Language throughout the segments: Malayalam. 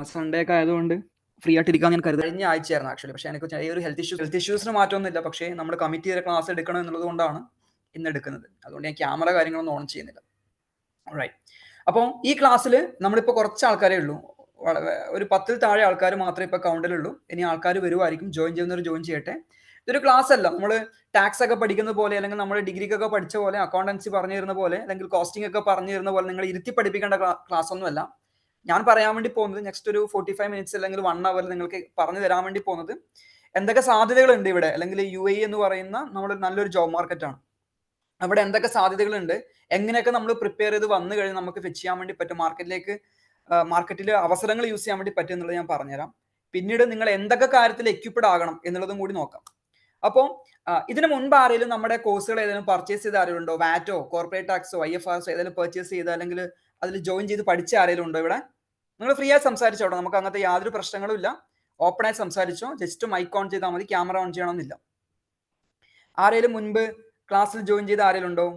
സൺഡേ ഒക്കെ ആയതുകൊണ്ട് ഫ്രീ ആയിട്ടിരിക്കാൻ ഞാൻ കരുതി. കഴിഞ്ഞ ആഴ്ചയായിരുന്നു ആക്ച്വലി. പക്ഷേ എനിക്ക് ചെറിയൊരു ഹെൽത്ത് ഇഷ്യൂസിന് മാറ്റമൊന്നുമില്ല. പക്ഷേ നമ്മൾ കമ്മിറ്റ് ചെയ്ത ക്ലാസ് എടുക്കണം എന്നുള്ളത് കൊണ്ടാണ് ഇന്ന് എടുക്കുന്നത്. അതുകൊണ്ട് ഞാൻ ക്യാമറ കാര്യങ്ങളൊന്നും ഓൺ ചെയ്യുന്നില്ല. റൈറ്റ്. അപ്പോൾ ഈ ക്ലാസ്സിൽ നമ്മളിപ്പോൾ കുറച്ച് ആൾക്കാരേ ഉള്ളൂ. ഒരു 10ൽ താഴെ ആൾക്കാർ മാത്രമേ ഇപ്പോൾ കൗണ്ടിലുള്ളൂ. ഇനി ആൾക്കാർ വരുമായിരിക്കും. ജോയിൻ ചെയ്യുന്നവർ ജോയിൻ ചെയ്യട്ടെ. ഇതൊരു ക്ലാസ് അല്ല. നമ്മൾ ടാക്സ് ഒക്കെ പഠിക്കുന്ന പോലെ, അല്ലെങ്കിൽ നമ്മൾ ഡിഗ്രിക്കൊക്കെ പഠിച്ച പോലെ, അക്കൗണ്ടൻസി പറഞ്ഞു തരുന്ന പോലെ, അല്ലെങ്കിൽ കോസ്റ്റിംഗ് ഒക്കെ പറഞ്ഞു തരുന്ന പോലെ നിങ്ങൾ ഇരുത്തി പഠിപ്പിക്കേണ്ട ക്ലാസ് ഒന്നുമല്ല. ഞാൻ പറയാൻ വേണ്ടി പോകുന്നത് നെക്സ്റ്റ് ഒരു 45 മിനിറ്റ്സ് അല്ലെങ്കിൽ 1 അവർ നിങ്ങൾക്ക് പറഞ്ഞു തരാൻ വേണ്ടി പോകുന്നത് എന്തൊക്കെ സാധ്യതകളുണ്ട് ഇവിടെ, അല്ലെങ്കിൽ UAE എന്ന് പറയുന്ന നമ്മുടെ നല്ലൊരു ജോബ് മാർക്കറ്റാണ്. അവിടെ എന്തൊക്കെ സാധ്യതകളുണ്ട്, എങ്ങനെയൊക്കെ നമ്മൾ പ്രിപ്പയർ ചെയ്ത് വന്നു കഴിഞ്ഞാൽ നമുക്ക് ഫിറ്റ് ചെയ്യാൻ വേണ്ടി പറ്റും, മാർക്കറ്റിൽ അവസരങ്ങൾ യൂസ് ചെയ്യാൻ വേണ്ടി പറ്റും എന്നുള്ളത് ഞാൻ പറഞ്ഞുതരാം. പിന്നീട് നിങ്ങൾ എന്തൊക്കെ കാര്യത്തിൽ എക്യുപ്ഡ് ആകണം എന്നുള്ളതും കൂടി നോക്കാം. അപ്പോൾ ഇതിന് മുൻപ് ആരെങ്കിലും നമ്മുടെ കോഴ്സുകൾ ഏതെങ്കിലും പർച്ചേസ് ചെയ്ത ആരെങ്കിലും ഉണ്ടോ? വാറ്റോ, കോർപ്പറേറ്റ് ടാക്സോ, IFRS ഏതെങ്കിലും പർച്ചേസ് ചെയ്ത് അല്ലെങ്കിൽ അതിൽ ജോയിൻ ചെയ്ത് പഠിച്ച ആരെങ്കിലും ഉണ്ടോ ഇവിടെ? നിങ്ങൾ ഫ്രീ ആയി സംസാരിച്ചോട്ടോ, നമുക്ക് അങ്ങനത്തെ യാതൊരു പ്രശ്നങ്ങളും ഇല്ല. ഓപ്പൺ ആയി സംസാരിച്ചോ. ജസ്റ്റ് മൈക്ക് ഓൺ ചെയ്താൽ മതി, ക്യാമറ ഓൺ ചെയ്യണമെന്നില്ല. ആരെങ്കിലും മുൻപ് ക്ലാസ്സിൽ ജോയിൻ ചെയ്ത ആരെങ്കിലും ഉണ്ടോ?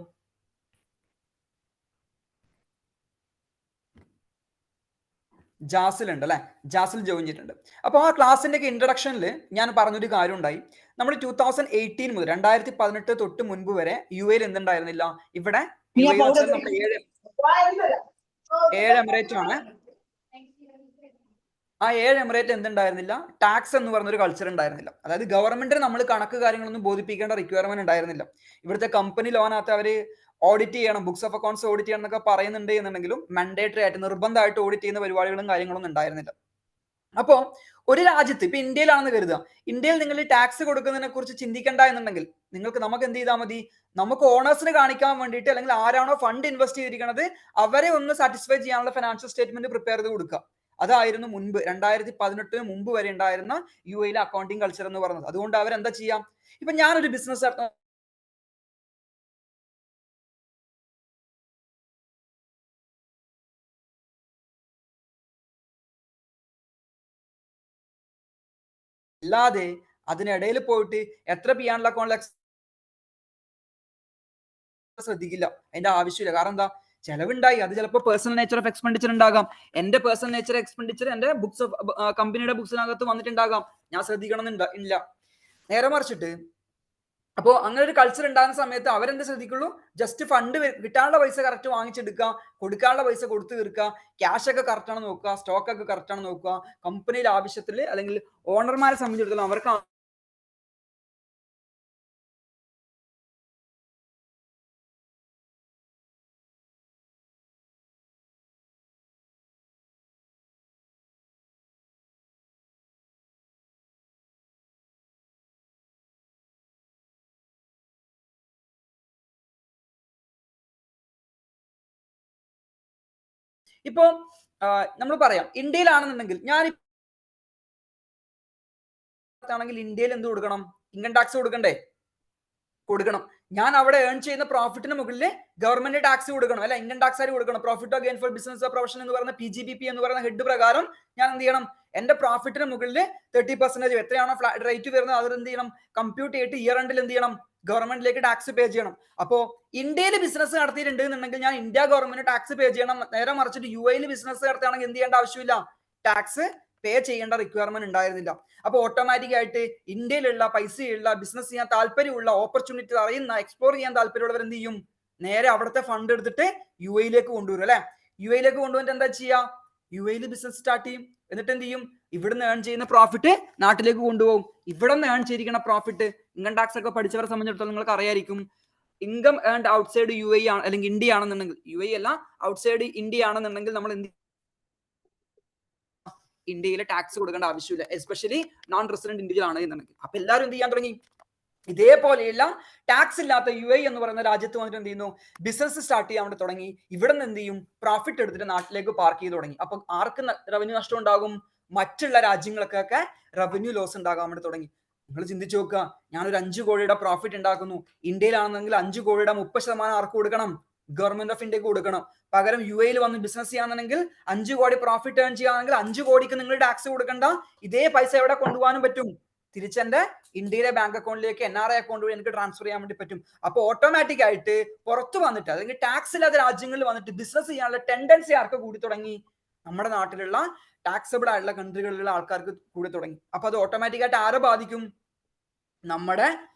ജാസിൽ ഉണ്ട് അല്ലെ? ജാസിൽ ജോയിൻ ചെയ്തിട്ടുണ്ട്. അപ്പോൾ ആ ക്ലാസ്സിന്റെ ഇൻട്രഡക്ഷനിൽ ഞാൻ പറഞ്ഞൊരു കാര്യം ഉണ്ടായി. നമ്മൾ 2018 മുതൽ 2018 തൊട്ട് മുൻപ് വരെ UAE എന്തുണ്ടായിരുന്നില്ല? ഇവിടെ നമ്മുടെ 7 എമിറേറ്റ് ആണ്. ആ 7 എമിറേറ്റ് എന്തുണ്ടായിരുന്നില്ല? ടാക്സ് എന്ന് പറഞ്ഞൊരു കൾച്ചർ ഉണ്ടായിരുന്നില്ല. അതായത് ഗവൺമെന്റിന് നമ്മൾ കണക്ക് കാര്യങ്ങളൊന്നും ബോധിപ്പിക്കേണ്ട റിക്വയർമെന്റ് ഉണ്ടായിരുന്നില്ല. ഇവിടുത്തെ കമ്പനി ലോനകത്ത് അവർ ഓഡിറ്റ് ചെയ്യണം, ബുക്സ് ഓഫ് അക്കൗണ്ട്സ് ഓഡിറ്റ് ചെയ്യണം എന്നൊക്കെ പറയുന്നുണ്ട് എന്നുണ്ടെങ്കിലും മാൻഡേറ്ററി ആയിട്ട് നിർബന്ധമായിട്ട് ഓഡിറ്റ് ചെയ്യുന്ന പരിപാടികളും കാര്യങ്ങളൊന്നും ഉണ്ടായിരുന്നില്ല. അപ്പോൾ ഒരു രാജ്യത്ത്, ഇപ്പൊ ഇന്ത്യയിലാണെന്ന് കരുതുക, ഇന്ത്യയിൽ നിങ്ങൾ ടാക്സ് കൊടുക്കുന്നതിനെ കുറിച്ച് ചിന്തിക്കേണ്ട എന്നുണ്ടെങ്കിൽ നമുക്ക് എന്ത് ചെയ്താൽ മതി? നമുക്ക് ഓണേഴ്സിന് കാണിക്കാൻ വേണ്ടിയിട്ട്, അല്ലെങ്കിൽ ആരാണോ ഫണ്ട് ഇൻവെസ്റ്റ് ചെയ്തിരിക്കുന്നത് അവരെ ഒന്ന് സാറ്റിസ്ഫൈ ചെയ്യാനുള്ള ഫിനാൻഷ്യൽ സ്റ്റേറ്റ്മെന്റ് പ്രിപ്പയർ ചെയ്ത് കൊടുക്കുക. അതായിരുന്നു മുൻപ് 2018 മുമ്പ് വരെ ഉണ്ടായിരുന്ന UAE അക്കൗണ്ടിങ് കൾച്ചർ എന്ന് പറയുന്നത്. അതുകൊണ്ട് അവരെന്താ ചെയ്യാം? ഇപ്പൊ ഞാനൊരു ബിസിനസ് അല്ലാതെ അതിനിടയിൽ പോയിട്ട് എത്ര പിയാനുള്ള അക്കൗണ്ടിൽ ശ്രദ്ധിക്കില്ല. അതിന്റെ ആവശ്യമില്ല. കാരണം എന്താ? ചെലവുണ്ടായി, അത് ചിലപ്പോൾ പേഴ്സണൽ നേച്ചർ ഓഫ് എക്സ്പെൻഡിച്ചർ ഉണ്ടാകാം. എന്റെ പേഴ്സണൽ നേച്ചർ എക്സ്പെൻഡിച്ചർ എന്റെ ബുക്സ് കമ്പനിയുടെ ബുക്സിനകത്ത് വന്നിട്ടുണ്ടാകാം. ഞാൻ ശ്രദ്ധിക്കണം ഇല്ല. നേരെ മറിച്ചിട്ട് അപ്പോൾ അങ്ങനെ ഒരു കൾച്ചർ ഉണ്ടാകുന്ന സമയത്ത് അവരെന്ത് ശ്രദ്ധിക്കുള്ളൂ? ജസ്റ്റ് ഫണ്ട് കിട്ടാനുള്ള പൈസ കറക്റ്റ് വാങ്ങിച്ചെടുക്കുക, കൊടുക്കാനുള്ള പൈസ കൊടുത്തു തീർക്കുക, ക്യാഷ് ഒക്കെ കറക്റ്റ് ആണ് നോക്കുക, സ്റ്റോക്ക് ഒക്കെ കറക്റ്റ് ആണ് നോക്കുക. കമ്പനിയുടെ ആവശ്യത്തിൽ അല്ലെങ്കിൽ ഓണർമാരെ സംബന്ധിച്ചിടത്തോളം അവർക്ക് ഇപ്പോ നമ്മൾ പറയാം ഇന്ത്യയിലാണെന്നുണ്ടെങ്കിൽ ആണെങ്കിൽ ഇന്ത്യയിൽ എന്ത് കൊടുക്കണം? ഇൻകം ടാക്സ് കൊടുക്കണം. ഞാൻ അവിടെ ഏൺ ചെയ്യുന്ന പ്രോഫിറ്റിന് മുകളിൽ ഗവൺമെന്റ് ടാക്സ് കൊടുക്കണം, അല്ല ഇൻകം ടാക്സ് ആയിട്ട് കൊടുക്കണം. Profit of gain four business profession എന്ന് പറയുന്ന PGBP എന്ന് പറയുന്ന ഹെഡ് പ്രകാരം ഞാൻ എന്ത് ചെയ്യണം? എന്റെ പ്രോഫിറ്റിന് മുകളിൽ 30% എത്രയാണോ റേറ്റ് വരുന്നത് അത് എന്ത് ചെയ്യണം? കമ്പ്യൂട്ട് ചെയ്തിട്ട് ഇയർ എൻഡിൽ എന്ത് ചെയ്യണം? ഗവൺമെന്റിലേക്ക് ടാക്സ് പേ ചെയ്യണം. അപ്പോൾ ഇന്ത്യയിൽ ബിസിനസ് നടത്തിയിട്ടുണ്ട് എന്നുണ്ടെങ്കിൽ ഞാൻ ഇന്ത്യ ഗവൺമെന്റ് ടാക്സ് പേ ചെയ്യണം. നേരെ മറിച്ചിട്ട് UAE ബിസിനസ് നടത്തുകയാണെങ്കിൽ എന്ത് ചെയ്യേണ്ട ആവശ്യമില്ല? ടാക്സ് പേ ചെയ്യേണ്ട റിക്വയർമെന്റ് ഉണ്ടായിരുന്നില്ല. അപ്പൊ ഓട്ടോമാറ്റിക് ആയിട്ട് ഇന്ത്യയിലുള്ള പൈസയുള്ള ബിസിനസ് ചെയ്യാൻ താല്പര്യമുള്ള, ഓപ്പർച്യൂണിറ്റി അറിയുന്ന, എക്സ്പ്ലോർ ചെയ്യാൻ താല്പര്യമുള്ളവർ എന്ത് ചെയ്യും? നേരെ അവിടുത്തെ ഫണ്ട് എടുത്തിട്ട് UAE കൊണ്ടുവരും അല്ലെ? UAE കൊണ്ടുവന്നിട്ട് എന്താ ചെയ്യാ? UAE ബിസിനസ് സ്റ്റാർട്ട് ചെയ്യും. എന്നിട്ട് എന്ത് ചെയ്യും? ഇവിടുന്ന് ഏൺ ചെയ്യുന്ന പ്രോഫിറ്റ് നാട്ടിലേക്ക് കൊണ്ടുപോകും. ഇവിടെ നിന്ന് ഏൺ ചെയ്തിരിക്കുന്ന പ്രോഫിറ്റ്, ഇൻകം ടാക്സ് ഒക്കെ പഠിച്ചവരെ സംബന്ധിച്ചിടത്തോളം നിങ്ങൾക്ക് അറിയായിരിക്കും, ഇൻകം ഏൺഡ് ഔട്ട്സൈഡ് UAE ആണ് അല്ലെങ്കിൽ ഇന്ത്യ ആണെന്നുണ്ടെങ്കിൽ, UAE അല്ല ഔട്ട്സൈഡ് ഇന്ത്യ ആണെന്നുണ്ടെങ്കിൽ നമ്മൾ എന്ത് ഇന്ത്യയിലെ ടാക്സ് കൊടുക്കേണ്ട ആവശ്യമില്ല, എസ്പെഷ്യലി നോൺ റെസിഡന്റ് ഇന്ത്യയിൽ ആണ് എന്നുണ്ടെങ്കിൽ. അപ്പൊ എല്ലാവരും എന്ത് ചെയ്യാൻ തുടങ്ങി? ഇതേപോലെയുള്ള ടാക്സ് ഇല്ലാത്ത UAE എന്ന് പറയുന്ന രാജ്യത്ത് വന്നിട്ട് എന്ത് ചെയ്യുന്നു? ബിസിനസ് സ്റ്റാർട്ട് ചെയ്യാൻ വേണ്ടി തുടങ്ങി. ഇവിടെ നിന്ന് എന്ത് ചെയ്യും? പ്രോഫിറ്റ് എടുത്തിട്ട് നാട്ടിലേക്ക് പാർക്ക് ചെയ്ത് തുടങ്ങി. അപ്പൊ ആർക്ക് റവന്യൂ നഷ്ടം ഉണ്ടാകും? മറ്റുള്ള രാജ്യങ്ങൾക്കൊക്കെ റവന്യൂ ലോസ് ഉണ്ടാകാൻ വേണ്ടി തുടങ്ങി. നിങ്ങൾ ചിന്തിച്ചു നോക്കുക, ഞാനൊരു 5 കോടിയുടെ പ്രോഫിറ്റ് ഉണ്ടാക്കുന്നു, ഇന്ത്യയിലാണെന്നെങ്കിൽ 5 കോടിയുടെ 30% ആർക്ക് കൊടുക്കണം? ഗവൺമെന്റ് ഓഫ് ഇന്ത്യക്ക് കൊടുക്കണം. പകരം UAE വന്ന് ബിസിനസ് ചെയ്യാന്നുണ്ടെങ്കിൽ 5 കോടി പ്രോഫിറ്റ് ഏൺ ചെയ്യുകയാണെങ്കിൽ 5 കോടിക്ക് നിങ്ങൾ ടാക്സ് കൊടുക്കണ്ട. ഇതേ പൈസ എവിടെ കൊണ്ടുപോകാനും പറ്റും? തിരിച്ചെന്റെ ഇന്ത്യയിലെ ബാങ്ക് അക്കൗണ്ടിലേക്ക് NRI അക്കൗണ്ട് വഴി എനിക്ക് ട്രാൻസ്ഫർ ചെയ്യാൻ വേണ്ടി പറ്റും. അപ്പൊ ഓട്ടോമാറ്റിക് ആയിട്ട് പുറത്ത് വന്നിട്ട് അല്ലെങ്കിൽ ടാക്സ് ഇല്ലാത്ത രാജ്യങ്ങളിൽ വന്നിട്ട് ബിസിനസ് ചെയ്യാനുള്ള ടെൻഡൻസി ആർക്ക് കൂടി തുടങ്ങി? നമ്മുടെ നാട്ടിലുള്ള ടാക്സബിൾ ആയിട്ടുള്ള കൺട്രികളിലുള്ള ആൾക്കാർക്ക് കൂടി തുടങ്ങി. അപ്പൊ അത് ഓട്ടോമാറ്റിക്കായിട്ട് ആരെ ബാധിക്കും? നമ്മുടെ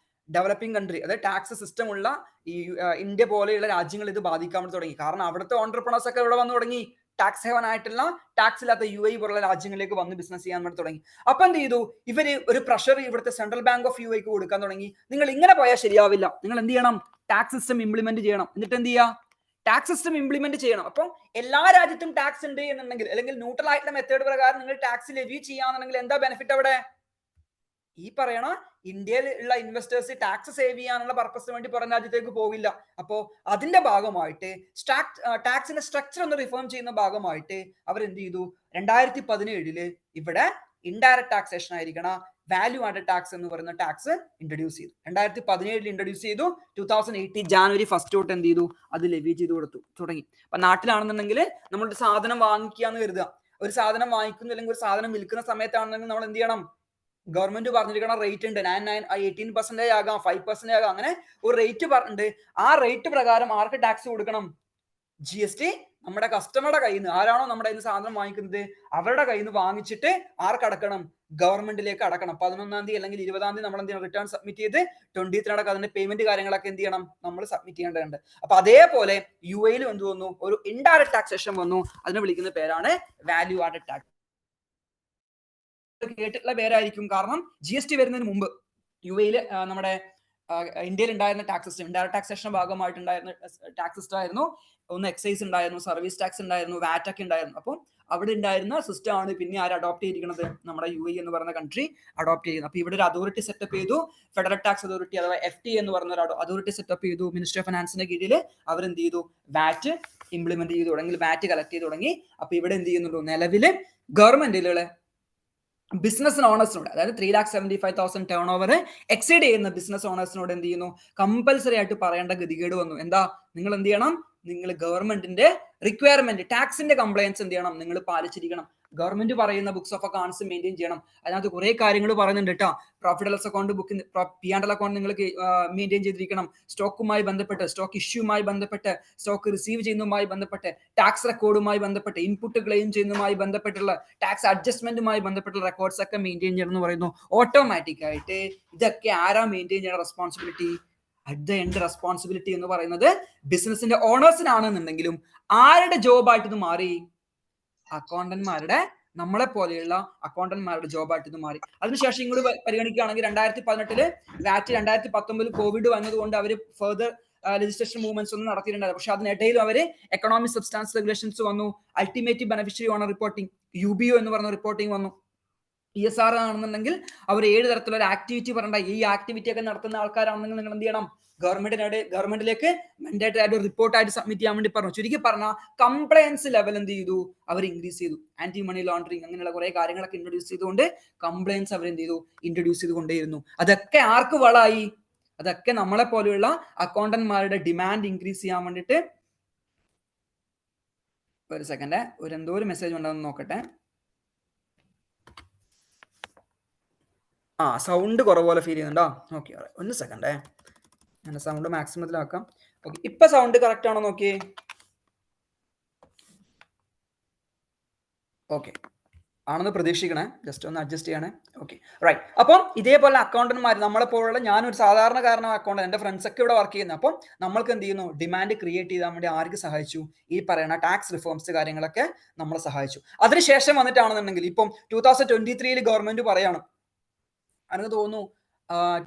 ഡെവലപ്പിംഗ് കൺട്രി, അതായത് ടാക്സ് സിസ്റ്റം ഉള്ള ഈ ഇന്ത്യ പോലെയുള്ള രാജ്യങ്ങൾ ഇത് ബാധിക്കാൻ വേണ്ടി തുടങ്ങി. കാരണം അവിടുത്തെ ഓൺടർപ്രണേഴ്സ് ഒക്കെ ഇവിടെ വന്നു തുടങ്ങി. ടാക്സ് ഹെവൻ ആയിട്ടുള്ള ടാക്സ് ഇല്ലാത്ത UAE പോലുള്ള രാജ്യങ്ങളിലേക്ക് വന്ന് ബിസിനസ് ചെയ്യാൻ വേണ്ടി തുടങ്ങി. അപ്പൊ എന്ത് ചെയ്തു? ഇവര് ഒരു പ്രഷർ ഇവിടുത്തെ സെൻട്രൽ ബാങ്ക് ഓഫ് UAEക്ക് കൊടുക്കാൻ തുടങ്ങി. നിങ്ങൾ ഇങ്ങനെ പോയാൽ ശരിയാവില്ല, നിങ്ങൾ എന്ത് ചെയ്യണം? ടാക്സ് സിസ്റ്റം ഇംപ്ലിമെന്റ് ചെയ്യണം. എന്നിട്ട് എന്ത് ചെയ്യുക? ടാക്സ് സിസ്റ്റം ഇംപ്ലിമെന്റ് ചെയ്യണം. അപ്പം എല്ലാ രാജ്യത്തും ടാക്സ് ഉണ്ട് എന്നുണ്ടെങ്കിൽ, അല്ലെങ്കിൽ ന്യൂട്രൽ ആയിട്ടുള്ള മെത്തേഡ് പ്രകാരം നിങ്ങൾ ടാക്സ് ലെവി ചെയ്യാന്നുണ്ടെങ്കിൽ എന്താ ബെനിഫിറ്റ് അവിടെ? ഈ പറയണ ഇന്ത്യയിൽ ഉള്ള ഇൻവെസ്റ്റേഴ്സ് ടാക്സ് സേവ് ചെയ്യാനുള്ള പർപ്പസിന് വേണ്ടി പുറം രാജ്യത്തേക്ക് പോകില്ല. അപ്പോ അതിന്റെ ഭാഗമായിട്ട് ടാക്സിന്റെ സ്ട്രക്ചർ ഒന്ന് റിഫോം ചെയ്യുന്ന ഭാഗമായിട്ട് അവർ എന്ത് ചെയ്തു? 2017 ഇവിടെ ഇൻഡയറക്ട് ടാക്സേഷൻ ആയിരിക്കണ വാല്യൂ ആഡഡ് ടാക്സ് എന്ന് പറയുന്ന ടാക്സ് ഇൻട്രൊഡ്യൂസ് ചെയ്തു. 2017 ഇൻട്രൊഡ്യൂസ് ചെയ്തു. 2018 ജാനുവരി 1 തൊട്ട് എന്ത് ചെയ്തു? അത് ലെവി ചെയ്ത് കൊടുത്തു തുടങ്ങി. അപ്പൊ നാട്ടിലാണെന്നുണ്ടെങ്കിൽ നമ്മളൊരു സാധനം വാങ്ങിക്കാന്ന് കരുതുക. ഒരു സാധനം വാങ്ങിക്കുന്നു അല്ലെങ്കിൽ ഒരു സാധനം വിൽക്കുന്ന സമയത്താണെന്നുണ്ടെങ്കിൽ നമ്മൾ എന്ത് ചെയ്യണം? ഗവൺമെന്റ് പറഞ്ഞിരിക്കുന്ന റേറ്റ് ഉണ്ട്, 18% ആകാം, 5% ആകാം, അങ്ങനെ ഒരു റേറ്റ് പറഞ്ഞിട്ടുണ്ട്. ആ റേറ്റ് പ്രകാരം ആർക്ക് ടാക്സ് കൊടുക്കണം? GST നമ്മുടെ കസ്റ്റമറുടെ കയ്യിൽ നിന്ന്, ആരാണോ നമ്മുടെ കയ്യിൽ നിന്ന് സാധനം വാങ്ങിക്കുന്നത് അവരുടെ കയ്യിൽ നിന്ന് വാങ്ങിച്ചിട്ട് ആർക്ക് അടക്കണം? ഗവൺമെന്റിലേക്ക് അടക്കണം. 11-ാം തീയതി അല്ലെങ്കിൽ 20-ാം തീയതി നമ്മൾ എന്ത് ചെയ്യണം? റിട്ടേൺ സബ്മിറ്റ് ചെയ്ത് 20th അതിന്റെ പേയ്മെന്റ് കാര്യങ്ങളൊക്കെ എന്ത് ചെയ്യണം? നമ്മൾ സബ്മിറ്റ് ചെയ്യേണ്ടതുണ്ട്. അപ്പൊ അതേപോലെ UAEയിൽ എന്ത് വന്നു? ഒരു ഇൻഡയറക്ട് ടാക്സേഷൻ വന്നു. അതിനെ വിളിക്കുന്ന പേരാണ് വാല്യൂ ആഡഡ് ടാക്സ്. കേട്ടിട്ടുള്ള പേരായിരിക്കും. കാരണം GST വരുന്നതിന് മുമ്പ് UAEയിൽ നമ്മുടെ ഇന്ത്യയിൽ ഉണ്ടായിരുന്ന ടാക്സ് സിസ്റ്റം, ഇൻഡയറക്ട് ടാക്സേഷൻ ഭാഗമായിട്ടുണ്ടായിരുന്ന ടാക്സ് സിസ്റ്റം ആയിരുന്നു. ഒന്ന് എക്സൈസ് ഉണ്ടായിരുന്നു, സർവീസ് ടാക്സ് ഉണ്ടായിരുന്നു, VAT ഒക്കെ ഉണ്ടായിരുന്നു. അപ്പം അവിടെ ഉണ്ടായിരുന്ന സിസ്റ്റം ആണ് പിന്നെ ആര് അഡോപ്റ്റ് ചെയ്തിരിക്കുന്നത്? നമ്മുടെ UAE എന്ന് പറയുന്ന കൺട്രി അഡോപ്റ്റ് ചെയ്യുന്നത്. അപ്പൊ ഇവിടെ ഒരു അതോറിറ്റി സെറ്റപ്പ് ചെയ്തു, ഫെഡറൽ ടാക്സ് അതോറിറ്റി അഥവാ FTA എന്ന് പറയുന്ന ഒരു അതോറിറ്റി സെറ്റപ്പ് ചെയ്തു. മിനിസ്ട്രി ഓഫ് ഫിനാൻസിന്റെ കീഴിൽ അവരെന്ത് ചെയ്തു? VAT ഇംപ്ലിമെന്റ് ചെയ്തു തുടങ്ങി, VAT കളക്ട് ചെയ്ത് തുടങ്ങി. അപ്പൊ ഇവിടെ എന്ത് ചെയ്യുന്നുള്ളൂ? നിലവില് ഗവൺമെന്റിലുള്ള ബിസിനസ് ഓണേഴ്സിനോട്, അതായത് 3,75,000 ടേൺ ഓവർ എക്സീഡ് ചെയ്യുന്ന ബിസിനസ് ഓണേഴ്സിനോട് എന്ത് ചെയ്യുന്നു? കമ്പൽസറി ആയിട്ട് പറയേണ്ട ഗതികേട് വന്നു. എന്താ? നിങ്ങൾ എന്ത് ചെയ്യണം? നിങ്ങൾ ഗവൺമെന്റിന്റെ റിക്വയർമെന്റ്, ടാക്സിന്റെ കംപ്ലയൻസ് എന്ത് ചെയ്യണം? നിങ്ങൾ പാലിച്ചിരിക്കണം. ഗവൺമെന്റ് പറയുന്ന ബുക്സ് ഓഫ് അക്കൗണ്ട്സ് മെയിൻറ്റെയിൻ ചെയ്യണം. അതിനകത്ത് കുറെ കാര്യങ്ങൾ പറയുന്നുണ്ട് കേട്ടോ. Profit and loss account book, P&L account നിങ്ങൾ മെയിൻറ്റെയിൻ ചെയ്തിരിക്കണം. സ്റ്റോക്കുമായി ബന്ധപ്പെട്ട്, സ്റ്റോക്ക് ഇഷ്യൂമായി ബന്ധപ്പെട്ട്, സ്റ്റോക്ക് റിസീവ് ചെയ്യുന്നതുമായി ബന്ധപ്പെട്ട്, ടാക്സ് റെക്കോർഡുമായി ബന്ധപ്പെട്ട്, ഇൻപുട്ട് ക്ലെയിം ചെയ്യുന്നതുമായി ബന്ധപ്പെട്ടുള്ള ടാക്സ് അഡ്ജസ്റ്റ്മെന്റുമായി ബന്ധപ്പെട്ടുള്ള റെക്കോർഡ്സ് ഒക്കെ മെയിൻറ്റെയിൻ ചെയ്യണം എന്ന് പറയുന്നു. ഓട്ടോമാറ്റിക് ആയിട്ട് ഇതൊക്കെ ആരാ മെയിൻറ്റെയിൻ ചെയ്യുന്ന responsibility? At the end responsibility എന്ന് പറയുന്നത് ബിസിനസിന്റെ ഓണേഴ്സിനാണെന്നുണ്ടെങ്കിലും ആരുടെ ജോബായിട്ട് ഇത് മാറി? അക്കൗണ്ടന്റ്മാരുടെ, നമ്മളെ പോലെയുള്ള അക്കൗണ്ടന്റ്മാരുടെ ജോബായിട്ട് ഇത് മാറി. അതിനുശേഷം ഇങ്ങോട്ട് പരിഗണിക്കുകയാണെങ്കിൽ 2018 VAT, 2019 കോവിഡ് വന്നതുകൊണ്ട് അവർ ഫർദർ ലെജിസ്ലേഷൻ മൂവ്മെന്റ്സ് ഒന്നും നടത്തിയിട്ടുണ്ടായിരുന്നു. പക്ഷെ അതിനിടയിലും അവര് എക്കണോമിക് സബ്സ്റ്റാൻസ് റെഗുലേഷൻസ് വന്നു, ultimate beneficiary owner reporting UBO എന്ന് പറയുന്ന റിപ്പോർട്ടിംഗ് വന്നു. ESR ആണെന്നുണ്ടെങ്കിൽ അവർ 7 തരത്തിലുള്ള ആക്ടിവിറ്റി പറയണ്ട. ഈ ആക്ടിവിറ്റി ഒക്കെ നടത്തുന്ന ആൾക്കാരാണെന്നെങ്കിൽ നിങ്ങൾ എന്ത് ചെയ്യണം? ഗവൺമെന്റിലേക്ക് മാൻഡേറ്ററി ആയിട്ട് റിപ്പോർട്ട് ആയിട്ട് സബ്മിറ്റ് ചെയ്യാൻ വേണ്ടി പറഞ്ഞു. ചുരുക്കി പറഞ്ഞാൽ കംപ്ലയൻസ് ലെവൽ എന്ത് ചെയ്തു? അവർ ഇൻക്രീസ് ചെയ്തു. ആന്റി മണി ലോണ്ടറിങ് അങ്ങനെയുള്ള കുറെ കാര്യങ്ങളൊക്കെ ഇൻട്രൊഡ്യൂസ് ചെയ്തുകൊണ്ട് കംപ്ലയൻസ് അവർ എന്ത് ചെയ്തു? ഇൻട്രൊഡ്യൂസ് ചെയ്തുകൊണ്ടേയിരുന്നു. അതൊക്കെ ആർക്ക് വളമായി? അതൊക്കെ നമ്മളെ പോലെയുള്ള അക്കൗണ്ടന്റ്മാരുടെ ഡിമാൻഡ് ഇൻക്രീസ് ചെയ്യാൻ വേണ്ടിയിട്ട്. ഒരു സെക്കൻഡ്, എന്തോ ഒരു മെസ്സേജ് ഉണ്ടെന്ന് നോക്കട്ടെ. സൗണ്ട് കുറവ് പോലെ ഫീൽ ചെയ്യുന്നുണ്ടോ? ഓക്കെ, ഒന്ന് സെക്കൻഡേ, ഞാൻ സൗണ്ട് മാക്സിമത്തിലാക്കാം. ഓക്കെ, ഇപ്പൊ സൗണ്ട് കറക്റ്റ് ആണോ നോക്കിയേ? ഓക്കെ ആണെന്ന് പ്രതീക്ഷിക്കണേ, ജസ്റ്റ് ഒന്ന് അഡ്ജസ്റ്റ് ചെയ്യണേ. Okay, right. അപ്പം ഇതേപോലെ അക്കൗണ്ടന്റ്മാർ, നമ്മളെ പോലുള്ള, ഞാനൊരു സാധാരണക്കാരനായ അക്കൗണ്ടന്റ്, എൻ്റെ ഫ്രണ്ട്സ് ഒക്കെ ഇവിടെ വർക്ക് ചെയ്യുന്നത്. അപ്പം നമ്മൾക്ക് എന്ത് ചെയ്യുന്നു? ഡിമാൻഡ് ക്രിയേറ്റ് ചെയ്യാൻ വേണ്ടി ആർക്ക് സഹായിച്ചു? ഈ പറയുന്ന ടാക്സ് റിഫോംസ് കാര്യങ്ങളൊക്കെ നമ്മളെ സഹായിച്ചു. അതിനുശേഷം വന്നിട്ടാണെന്നുണ്ടെങ്കിൽ ഇപ്പം 2023 ഗവൺമെന്റ് പറയാണ്, എനിക്ക് തോന്നുന്നു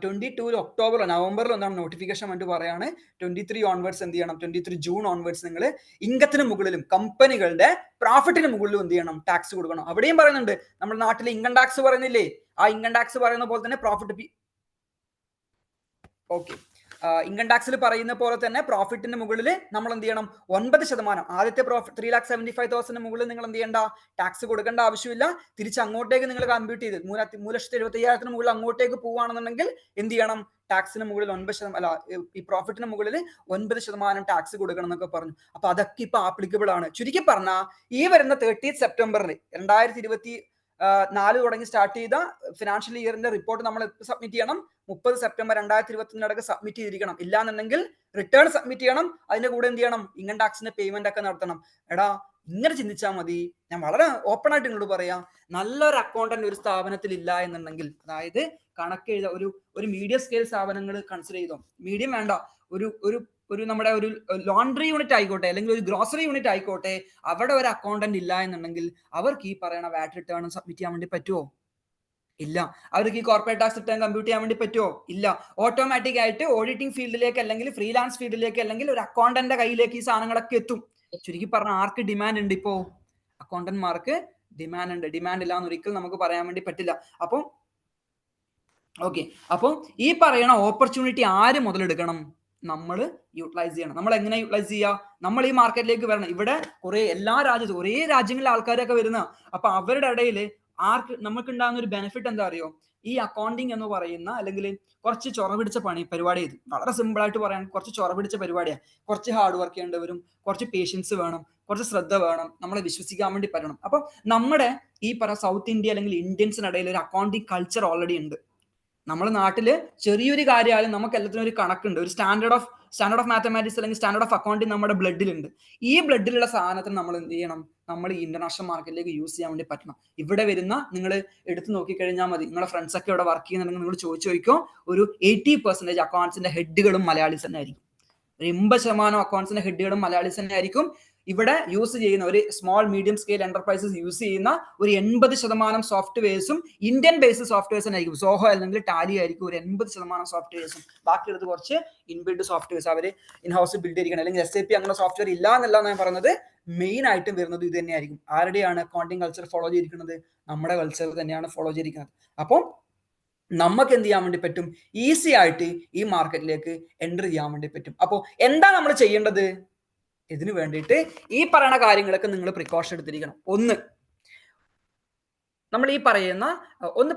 22 ഒക്ടോബറിലോ നവംബറിലോ എന്താണ് നോട്ടിഫിക്കേഷൻ വേണ്ടി പറയാണ് 23 ഓൺവേർഡ്സ് എന്ത് ചെയ്യണം? 23 ജൂൺ ഓൺവേർഡ്സ് നിങ്ങൾ ഇൻകത്തിന് മുകളിലും കമ്പനികളുടെ പ്രോഫിറ്റിന് മുകളിലും എന്ത് ചെയ്യണം? ടാക്സ് കൊടുക്കണം. അവിടെയും പറയുന്നുണ്ട്, നമ്മുടെ നാട്ടിൽ ഇൻകം ടാക്സ് പറയുന്നില്ലേ? ആ ഇൻകം ടാക്സ് പറയുന്ന പോലെ തന്നെ പ്രോഫിറ്റ്, ഓക്കെ, ഇൻകം ടാക്സിൽ പറയുന്ന പോലെ തന്നെ പ്രോഫിറ്റിന്റെ മുകളിൽ നമ്മൾ എന്ത് ചെയ്യണം? 9%. ആദ്യത്തെ പ്രോഫിറ്റ് 3,75,000 മുകളിൽ നിങ്ങൾ എന്ത് ചെയ്യേണ്ട? ടാക്സ് കൊടുക്കേണ്ട ആവശ്യമില്ല. തിരിച്ച് അങ്ങോട്ടേക്ക് നിങ്ങൾ കമ്പ്യൂട്ട് ചെയ്ത് 3,75,000 മുകളിൽ അങ്ങോട്ടേക്ക് പോവുകയാണെന്നുണ്ടെങ്കിൽ എന്ത് ചെയ്യണം? ടാക്സിന് മുകളിൽ 9%, അല്ല, ഈ പ്രോഫിറ്റിന് മുകളിൽ 9% ടാക്സ് കൊടുക്കണം എന്നൊക്കെ പറഞ്ഞു. അപ്പൊ അതൊക്കെ ഇപ്പൊ ആപ്ലിക്കബിൾ ആണ്. ചുരുക്കി പറഞ്ഞാൽ ഈ വരുന്ന 30 സെപ്റ്റംബറിൽ 2024 തുടങ്ങി സ്റ്റാർട്ട് ചെയ്ത ഫിനാൻഷ്യൽ ഇയറിന്റെ റിപ്പോർട്ട് നമ്മൾ സബ്മിറ്റ് ചെയ്യണം. 30 സെപ്റ്റംബർ 2021 സബ്മിറ്റ് ചെയ്തിരിക്കണം. ഇല്ലാന്നുണ്ടെങ്കിൽ റിട്ടേൺ സബ്മിറ്റ് ചെയ്യണം. അതിന്റെ കൂടെ എന്ത് ചെയ്യണം? ഇൻകം ടാക്സിന്റെ പേയ്മെന്റ് ഒക്കെ നടത്തണം. എടാ, ഇങ്ങനെ ചിന്തിച്ചാൽ മതി. ഞാൻ വളരെ ഓപ്പൺ ആയിട്ട് നിങ്ങളോട് പറയാം, നല്ലൊരു അക്കൗണ്ടന്റ് ഒരു സ്ഥാപനത്തിൽ ഇല്ല എന്നുണ്ടെങ്കിൽ, അതായത് കണക്ക് എഴുതാ ഒരു മീഡിയം സ്കെയിൽ സ്ഥാപനങ്ങൾ കൺസിഡർ ചെയ്തോ, മീഡിയം വേണ്ട, ഒരു ഒരു ഒരു നമ്മുടെ ഒരു ലോണ്ടറി യൂണിറ്റ് ആയിക്കോട്ടെ, അല്ലെങ്കിൽ ഒരു ഗ്രോസറി യൂണിറ്റ് ആയിക്കോട്ടെ, അവിടെ ഒരു അക്കൗണ്ടന്റ് ഇല്ല എന്നുണ്ടെങ്കിൽ അവർക്ക് ഈ പറയുന്ന വാറ്റ് റിട്ടേൺ സബ്മിറ്റ് ചെയ്യാൻ വേണ്ടി പറ്റുമോ? ഇല്ല. അവർക്ക് ഈ കോർപ്പറേറ്റ് ടാക്സ് റിട്ടേൺ കമ്പ്യൂട്ട് ചെയ്യാൻ വേണ്ടി പറ്റുമോ? ഇല്ല. ഓട്ടോമാറ്റിക് ആയിട്ട് ഓഡിറ്റിംഗ് ഫീൽഡിലേക്ക് അല്ലെങ്കിൽ ഫ്രീലാൻസ് ഫീൽഡിലേക്ക് അല്ലെങ്കിൽ ഒരു അക്കൗണ്ടന്റിന്റെ കയ്യിലേക്ക് ഈ സാധനങ്ങളൊക്കെ എത്തും. ചുരുക്കി പറഞ്ഞ ആർക്ക് ഡിമാൻഡ് ഉണ്ട്? ഇപ്പോ അക്കൗണ്ടന്റ്മാർക്ക് ഡിമാൻഡ് ഉണ്ട്. ഡിമാൻഡ് ഇല്ല എന്ന് ഒരിക്കലും നമുക്ക് പറയാൻ വേണ്ടി പറ്റില്ല. അപ്പം ഓക്കെ, അപ്പോൾ ഈ പറയുന്ന ഓപ്പർച്യൂണിറ്റി ആര് മുതലെടുക്കണം? നമ്മൾ യൂട്ടിലൈസ് ചെയ്യണം. നമ്മൾ എങ്ങനെ യൂട്ടിലൈസ് ചെയ്യുക? നമ്മൾ ഈ മാർക്കറ്റിലേക്ക് വരണം. ഇവിടെ കുറെ എല്ലാ രാജ്യത്തും ഒരേ രാജ്യങ്ങളിലെ ആൾക്കാരൊക്കെ വരുന്ന, അപ്പൊ അവരുടെ ഇടയിൽ ആർക്ക് നമുക്ക് ഉണ്ടാകുന്ന ഒരു ബെനിഫിറ്റ് എന്താ അറിയോ? ഈ അക്കൗണ്ടിങ് എന്ന് പറയുന്ന അല്ലെങ്കിൽ കുറച്ച് ചൊറ പിടിച്ച പരിപാടി ഇത് വളരെ സിമ്പിൾ ആയിട്ട് പറയാൻ, കുറച്ച് ചൊറ പിടിച്ച പരിപാടിയാണ്. കുറച്ച് ഹാർഡ് വർക്ക് ചെയ്യേണ്ടി വരും, കുറച്ച് പേഷ്യൻസ് വേണം, കുറച്ച് ശ്രദ്ധ വേണം, നമ്മളെ വിശ്വസിക്കാൻ വേണ്ടി പറ്റണം. അപ്പൊ നമ്മുടെ ഈ സൗത്ത് ഇന്ത്യ അല്ലെങ്കിൽ ഇന്ത്യൻസിനിടയിൽ ഒരു അക്കൗണ്ടിങ് കൾച്ചർ ഓൾറെഡി ഉണ്ട്. നമ്മുടെ നാട്ടില് ചെറിയൊരു കാര്യമായാലും നമുക്ക് എല്ലാത്തിനും ഒരു കണക്കുണ്ട്, ഒരു സ്റ്റാൻഡേർഡ് ഓഫ് മാത്തമാറ്റിക്സ് അല്ലെങ്കിൽ സ്റ്റാൻഡേർഡ് ഓഫ് അക്കൗണ്ടിങ് നമ്മുടെ ബ്ലഡിലുണ്ട്. ഈ ബ്ലഡിലുള്ള സാധനത്തിന് നമ്മൾ എന്ത് ചെയ്യണം? നമ്മൾ ഈ ഇന്റർനാഷണൽ മാർക്കറ്റിലേക്ക് യൂസ് ചെയ്യാൻ വേണ്ടി പറ്റണം. ഇവിടെ വരുന്ന നിങ്ങൾ എടുത്ത് നോക്കിക്കഴിഞ്ഞാൽ മതി, നിങ്ങളുടെ ഫ്രണ്ട്സ് ഒക്കെ ഇവിടെ വർക്ക് ചെയ്യുന്നുണ്ടെങ്കിൽ നിങ്ങൾ ചോദിക്കോ, ഒരു 80% അക്കൗണ്ട്സിന്റെ ഹെഡുകളും മലയാളീസ് തന്നെ ആയിരിക്കും. ഒരു 80% അക്കൗണ്ട്സിന്റെ ഹെഡുകളും മലയാളീസ് തന്നെ ആയിരിക്കും. ഇവിടെ യൂസ് ചെയ്യുന്ന ഒരു small medium scale enterprises use ചെയ്യുന്ന ഒരു 80% സോഫ്റ്റ്വെയർസും ഇന്ത്യൻ ബേസ്ഡ് സോഫ്റ്റ്വെയർസ് ആയിരിക്കും. സോഹോ അല്ലെങ്കിൽ ടാലി ആയിരിക്കും ഒരു 80% സോഫ്റ്റ്വെയർസും. ബാക്കിയുള്ളത് കുറച്ച് ഇൻബിൽഡ് സോഫ്റ്റ്വെയർസ് അവർ ഇൻഹൗസ് ബിൽഡ് ചെയ്തിരിക്കണം. അല്ലെങ്കിൽ SAP അങ്ങനെ സോഫ്റ്റ്വെയർ ഇല്ല എന്നല്ല ഞാൻ പറയുന്നത്, മെയിൻ ആയിട്ടും വരുന്നത് ഇത് തന്നെയായിരിക്കും. ആരുടെയാണ് അക്കൗണ്ടിങ് കൾച്ചർ ഫോളോ ചെയ്തിരിക്കുന്നത്? നമ്മുടെ കൾച്ചർ തന്നെയാണ് ഫോളോ ചെയ്തിരിക്കുന്നത്. അപ്പം നമുക്ക് എന്ത് ചെയ്യാൻ വേണ്ടി പറ്റും? ഈസി ആയിട്ട് ഈ മാർക്കറ്റിലേക്ക് എൻ്റർ ചെയ്യാൻ വേണ്ടി പറ്റും. അപ്പോൾ എന്താ നമ്മൾ ചെയ്യേണ്ടത്? ഇതിനു വേണ്ടിയിട്ട് ഈ പറയുന്ന കാര്യങ്ങളൊക്കെ നിങ്ങൾ പ്രിക്കോഷൻ എടുത്തിരിക്കണം. ഒന്ന്, നമ്മൾ ഈ പറയുന്ന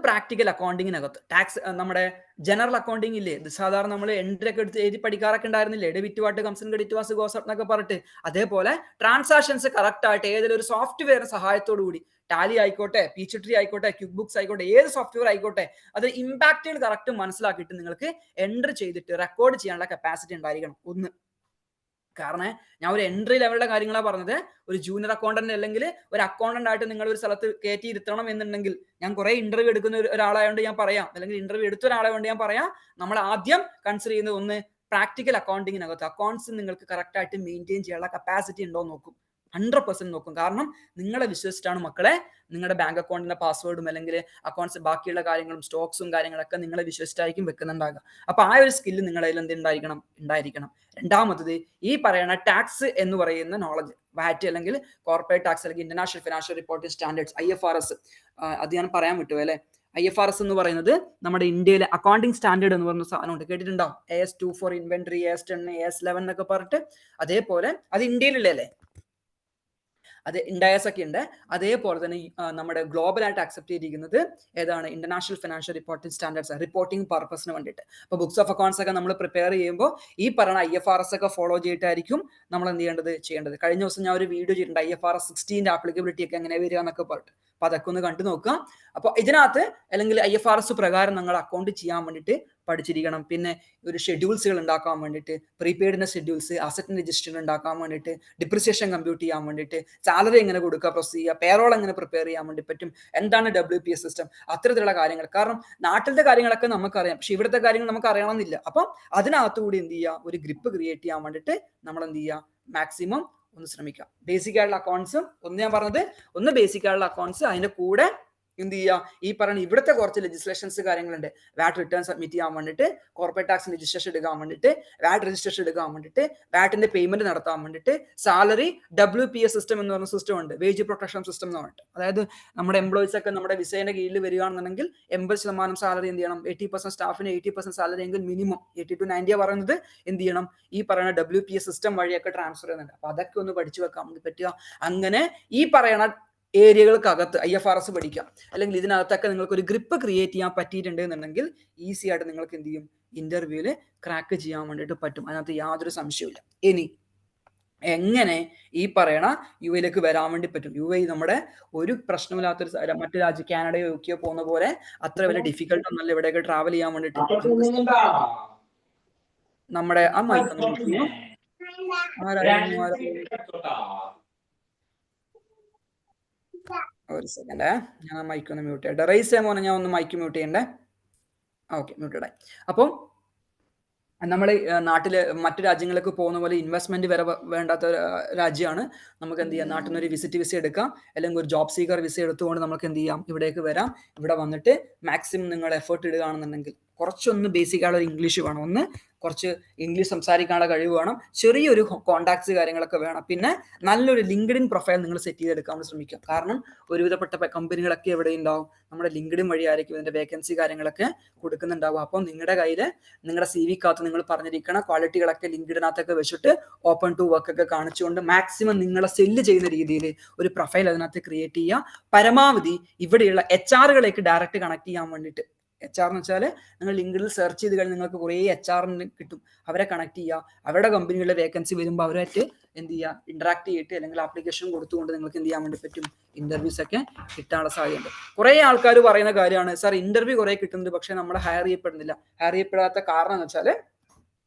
പ്രാക്ടിക്കൽ അക്കൗണ്ടിങ്ങിനകത്ത് ടാക്സ്, നമ്മുടെ ജനറൽ അക്കൗണ്ടിങ് ഇല്ലേ, സാധാരണ നമ്മൾ എൻട്രി ഒക്കെ എടുത്ത് എഴുതി പഠിക്കാറൊക്കെ ഉണ്ടായിരുന്നില്ലേ, debit what comes in credit was goes out എന്നൊക്കെ പറഞ്ഞിട്ട്, അതേപോലെ ട്രാൻസാക്ഷൻസ് കറക്റ്റ് ആയിട്ട് ഏതെങ്കിലും ഒരു സോഫ്റ്റ്വെയർ സഹായത്തോടു കൂടി, ടാലി ആയിക്കോട്ടെ, പീച്ച്ട്രീ ആയിക്കോട്ടെ, ക്വിക്ക് ബുക്സ് ആയിക്കോട്ടെ, ഏത് സോഫ്റ്റ്വെയർ ആയിക്കോട്ടെ, അത് ഇമ്പാക്റ്റുകൾ കറക്റ്റ് മനസ്സിലാക്കിയിട്ട് നിങ്ങൾക്ക് എൻട്രി ചെയ്തിട്ട് റെക്കോർഡ് ചെയ്യാനുള്ള കപ്പാസിറ്റി ഉണ്ടായിരിക്കണം. ഒന്ന്, കാരണം ഞാൻ ഒരു എൻട്രി ലെവലിലെ കാര്യങ്ങളാണ് പറഞ്ഞത്. ഒരു ജൂനിയർ അക്കൗണ്ടന്റ് അല്ലെങ്കിൽ ഒരു അക്കൗണ്ടന്റ് ആയിട്ട് നിങ്ങൾ ഒരു സ്ഥലത്ത് കയറ്റി ഇരുത്തണം എന്നുണ്ടെങ്കിൽ, ഞാൻ കുറെ ഇന്റർവ്യൂ എടുക്കുന്ന ഒരാളായതുകൊണ്ട് ഞാൻ പറയാം, അല്ലെങ്കിൽ ഇന്റർവ്യൂ എടുത്ത ഒരാളായതുകൊണ്ട് ഞാൻ പറയാം, നമ്മൾ ആദ്യം കൺസിഡർ ചെയ്യുന്നത് ഒന്ന്, പ്രാക്ടിക്കൽ അക്കൗണ്ടിങ്ങിനകത്ത് അക്കൗണ്ട്സ് നിങ്ങൾക്ക് കറക്റ്റ് ആയിട്ട് മെയിൻറ്റെയിൻ ചെയ്യാനുള്ള കപ്പാസിറ്റി ഉണ്ടോ എന്ന് നോക്കും. 100% നോക്കും. കാരണം നിങ്ങളെ വിശ്വസിച്ചിട്ടാണ് മക്കളെ നിങ്ങളുടെ ബാങ്ക് അക്കൗണ്ടിന്റെ പാസ്വേഡും അല്ലെങ്കിൽ അക്കൗണ്ട്സ് ബാക്കിയുള്ള കാര്യങ്ങളും സ്റ്റോക്സും കാര്യങ്ങളൊക്കെ നിങ്ങളെ വിശ്വസിച്ചായിരിക്കും വെക്കുന്നുണ്ടാകുക. അപ്പൊ ആ ഒരു സ്കില്ല് നിങ്ങളുടെ കയ്യിൽ ഉണ്ടായിരിക്കണം. രണ്ടാമത്തത്, ഈ പറയുന്ന ടാക്സ് എന്ന് പറയുന്ന നോളജ്, വാറ്റ് അല്ലെങ്കിൽ കോർപ്പറേറ്റ് ടാക്സ് അല്ലെങ്കിൽ international financial reporting standards, IFRS, അത് ഞാൻ പറയാൻ വിട്ടു അല്ലെ. IFRS എന്ന് പറയുന്നത് നമ്മുടെ ഇന്ത്യയിലെ അക്കൗണ്ടിങ് സ്റ്റാൻഡേർഡ് എന്ന് പറയുന്ന സാധനമുണ്ട്, കേട്ടിട്ടുണ്ടോ? AS2 four inventory, AS10, AS11 എന്നൊക്കെ പറഞ്ഞിട്ട്. അതേപോലെ അത് ഇന്ത്യയിലുള്ള അല്ലേ, അത് ഇൻഡയസ് ഒക്കെ ഉണ്ട്. അതേപോലെ തന്നെ നമ്മുടെ ഗ്ലോബൽ ആയിട്ട് അക്സെപ്റ്റ് ചെയ്തിരിക്കുന്നത് ഏതാണ്? International financial reporting standards, reporting പർപ്പസിന് വേണ്ടിയിട്ട്. അപ്പോൾ ബുക്സ് ഓഫ് അക്കൗണ്ട്സ് ഒക്കെ നമ്മൾ പ്രിപ്പയർ ചെയ്യുമ്പോൾ ഈ പറയുന്ന IFRS ഒക്കെ ഫോളോ ചെയ്തിട്ടായിരിക്കും നമ്മൾ എന്ത് ചെയ്യേണ്ടത്. കഴിഞ്ഞ ദിവസം ഞാൻ ഒരു വീഡിയോ ചെയ്തിട്ടുണ്ട്, IFRS 16 ആപ്ലിക്കബിലിറ്റി ഒക്കെ എങ്ങനെ വരിക എന്നൊക്കെ പറഞ്ഞിട്ട്. അപ്പൊ അതൊക്കെ ഒന്ന് കണ്ടു നോക്കുക. അപ്പോൾ ഇതിനകത്ത് അല്ലെങ്കിൽ IFRS പ്രകാരം നിങ്ങൾ അക്കൗണ്ട് ചെയ്യാൻ വേണ്ടിയിട്ട് പഠിച്ചിരിക്കണം. പിന്നെ ഒരു ഷെഡ്യൂൾസുകൾ ഉണ്ടാക്കാൻ വേണ്ടിയിട്ട്, പ്രീപെയ്ഡിന്റെ ഷെഡ്യൂൾസ്, അസറ്റ് രജിസ്റ്റർ ഉണ്ടാക്കാൻ വേണ്ടിയിട്ട്, ഡിപ്രിസിയേഷൻ കമ്പ്യൂട്ട് ചെയ്യാൻ വേണ്ടിയിട്ട്, സാലറി എങ്ങനെ കൊടുക്കുക, പ്രോസസ് ചെയ്യുക, പേറോൾ എങ്ങനെ പ്രിപ്പയർ ചെയ്യാൻ വേണ്ടി പറ്റും, എന്താണ് WPS സിസ്റ്റം, അത്തരത്തിലുള്ള കാര്യങ്ങൾ. കാരണം നാട്ടിലത്തെ കാര്യങ്ങളൊക്കെ നമുക്കറിയാം, പക്ഷെ ഇവിടുത്തെ കാര്യങ്ങൾ നമുക്ക് അറിയണമെന്നില്ല. അപ്പം അതിനകത്തുകൂടി എന്ത് ചെയ്യുക, ഒരു ഗ്രിപ്പ് ക്രിയേറ്റ് ചെയ്യാൻ വേണ്ടിയിട്ട് നമ്മൾ എന്ത് ചെയ്യുക, മാക്സിമം ഒന്ന് ശ്രമിക്കുക. ബേസിക് ആയിട്ടുള്ള അക്കൗണ്ട്സും ഞാൻ പറഞ്ഞത്, ഒന്ന് ബേസിക് ആയിട്ടുള്ള അക്കൗണ്ട്സ്, അതിന്റെ കൂടെ എന്ത് ചെയ്യുക, ഈ പറയുന്ന ഇവിടുത്തെ കുറച്ച് ലെജിസ്ലേഷൻസ് കാര്യങ്ങളുണ്ട്. വാറ്റ് റിട്ടേൺ സബ്മിറ്റ് ചെയ്യാൻ വേണ്ടിയിട്ട്, കോർപ്പറേറ്റ് ടാക്സ് രജിസ്ട്രേഷൻ എടുക്കാൻ വേണ്ടിയിട്ട്, വാറ്റ് രജിസ്ട്രേഷൻ എടുക്കാൻ വേണ്ടിയിട്ട്, വാറ്റിന്റെ പേയ്മെന്റ് നടത്താൻ വേണ്ടിയിട്ട്, സാലറി WPS സിസ്റ്റം എന്ന് പറഞ്ഞ സിസ്റ്റം ഉണ്ട്, വേജ് പ്രൊട്ടക്ഷൻ സിസ്റ്റം എന്ന് പറഞ്ഞിട്ട്. അതായത് നമ്മുടെ എംപ്ലോയീസ് ഒക്കെ നമ്മുടെ വിസയുടെ കീഴിൽ വരികയാണെന്നുണ്ടെങ്കിൽ 80% സാലറി എന്ത് ചെയ്യണം, 80% സ്റ്റാഫിന് 80% സാലറി എങ്കിൽ മിനിമം 80 to 90 പറയുന്നത് എന്ത് ചെയ്യണം, ഈ പറയുന്ന WPS സിസ്റ്റം വഴിയൊക്കെ ട്രാൻസ്ഫർ ചെയ്യുന്നുണ്ട്. അപ്പൊ അതൊക്കെ ഒന്ന് പഠിച്ചു വെക്കാൻ വേണ്ടി പറ്റുക. അങ്ങനെ ഈ പറയുന്ന ഏരിയകൾക്കകത്ത് IFRS പഠിക്കാം, അല്ലെങ്കിൽ ഇതിനകത്തൊക്കെ നിങ്ങൾക്ക് ഒരു ഗ്രിപ്പ് ക്രിയേറ്റ് ചെയ്യാൻ പറ്റിയിട്ടുണ്ട് എന്നുണ്ടെങ്കിൽ ഈസി ആയിട്ട് നിങ്ങൾക്ക് എന്ത് ചെയ്യും, ഇന്റർവ്യൂവില് ക്രാക്ക് ചെയ്യാൻ വേണ്ടിയിട്ട് പറ്റും. അതിനകത്ത് യാതൊരു സംശയവുമില്ല. ഇനി എങ്ങനെ ഈ പറയണ UAയിലേക്ക് വരാൻ വേണ്ടി പറ്റും? UAE നമ്മുടെ ഒരു പ്രശ്നമില്ലാത്തൊരു മറ്റു രാജ്യം, കാനഡയോ UK പോകുന്ന പോലെ അത്ര വലിയ ഡിഫിക്കൽട്ട് ഒന്നല്ല ഇവിടെയൊക്കെ ട്രാവൽ ചെയ്യാൻ വേണ്ടിയിട്ട്. നമ്മുടെ ആ മൈക്ക് ഒരു സെക്കൻഡേ. ഞാൻ മൈക്ക് ഒന്ന് മ്യൂട്ട് ചെയ്യട്ടെ. റൈസ് ചെയ്യാൻ മോനെ ഞാൻ ഒന്ന് മൈക്ക് മ്യൂട്ട് ചെയ്യണ്ടേ. ഓക്കെ, മ്യൂട്ടഡായി. അപ്പോൾ നമ്മൾ നാട്ടിൽ മറ്റു രാജ്യങ്ങളിലേക്ക് പോകുന്ന പോലെ ഇൻവെസ്റ്റ്മെന്റ് വരെ വേണ്ടാത്ത രാജ്യമാണ്. നമുക്ക് എന്ത് ചെയ്യാം, നാട്ടിൽ നിന്ന് ഒരു വിസിറ്റ് വിസ എടുക്കാം, അല്ലെങ്കിൽ ഒരു ജോബ് സീക്കർ വിസ എടുത്തുകൊണ്ട് നമുക്ക് എന്ത് ചെയ്യാം, ഇവിടേക്ക് വരാം. ഇവിടെ വന്നിട്ട് മാക്സിമം നിങ്ങൾ എഫേർട്ട് ഇടുകയാണെന്നുണ്ടെങ്കിൽ കുറച്ചൊന്ന് ബേസിക് ആയിട്ടുള്ള ഇംഗ്ലീഷ് വേണം, ഒന്ന് കുറച്ച് ഇംഗ്ലീഷ് സംസാരിക്കാനുള്ള കഴിവ് വേണം, ചെറിയൊരു കോൺടാക്ട്സ് കാര്യങ്ങളൊക്കെ വേണം, പിന്നെ നല്ലൊരു ലിങ്ക്ഡിൻ പ്രൊഫൈൽ നിങ്ങൾ സെറ്റ് ചെയ്തെടുക്കാൻ ശ്രമിക്കുക. കാരണം ഒരുവിധപ്പെട്ട കമ്പനികളൊക്കെ എവിടെ ഉണ്ടാവും, നമ്മുടെ ലിങ്ക്ഡിൻ വഴിയായിരിക്കും ഇതിന്റെ വേക്കൻസി കാര്യങ്ങളൊക്കെ കൊടുക്കുന്നുണ്ടാവും. അപ്പം നിങ്ങളുടെ കയ്യിൽ നിങ്ങളുടെ സി വിക്കകത്ത് നിങ്ങൾ പറഞ്ഞിരിക്കുന്ന ക്വാളിറ്റികളൊക്കെ ലിങ്ക്ഡിനകത്തൊക്കെ വെച്ചിട്ട് ഓപ്പൺ ടു വർക്ക് ഒക്കെ കാണിച്ചുകൊണ്ട് മാക്സിമം നിങ്ങളെ സെല്ല് ചെയ്യുന്ന രീതിയിൽ ഒരു പ്രൊഫൈൽ അതിനകത്ത് ക്രിയേറ്റ് ചെയ്യുക. പരമാവധി ഇവിടെയുള്ള HR ഡയറക്റ്റ് കണക്ട് ചെയ്യാൻ വേണ്ടിയിട്ട്, HR എന്ന് വെച്ചാൽ നിങ്ങൾ ലിങ്ക്ഡിൽ സെർച്ച് ചെയ്ത് കഴിഞ്ഞാൽ നിങ്ങൾക്ക് കുറേ HR കിട്ടും, അവരെ കണക്ട് ചെയ്യുക. അവരുടെ കമ്പനികളിലെ വേക്കൻസി വരുമ്പോൾ അവരായിട്ട് എന്ത് ചെയ്യുക, ഇന്ററാക്ട് ചെയ്തിട്ട് അല്ലെങ്കിൽ ആപ്ലിക്കേഷൻ കൊടുത്തുകൊണ്ട് നിങ്ങൾക്ക് എന്ത് ചെയ്യാൻ വേണ്ടി പറ്റും, ഇന്റർവ്യൂസ് ഒക്കെ കിട്ടാനുള്ള സാധ്യതയുണ്ട്. കുറേ ആൾക്കാർ പറയുന്ന കാര്യമാണ്, സാർ ഇന്റർവ്യൂ കുറേ കിട്ടുന്നുണ്ട് പക്ഷെ നമ്മളെ ഹയർ ചെയ്യപ്പെടുന്നില്ല. ഹയർ ചെയ്യപ്പെടാത്ത കാരണം എന്ന് വെച്ചാൽ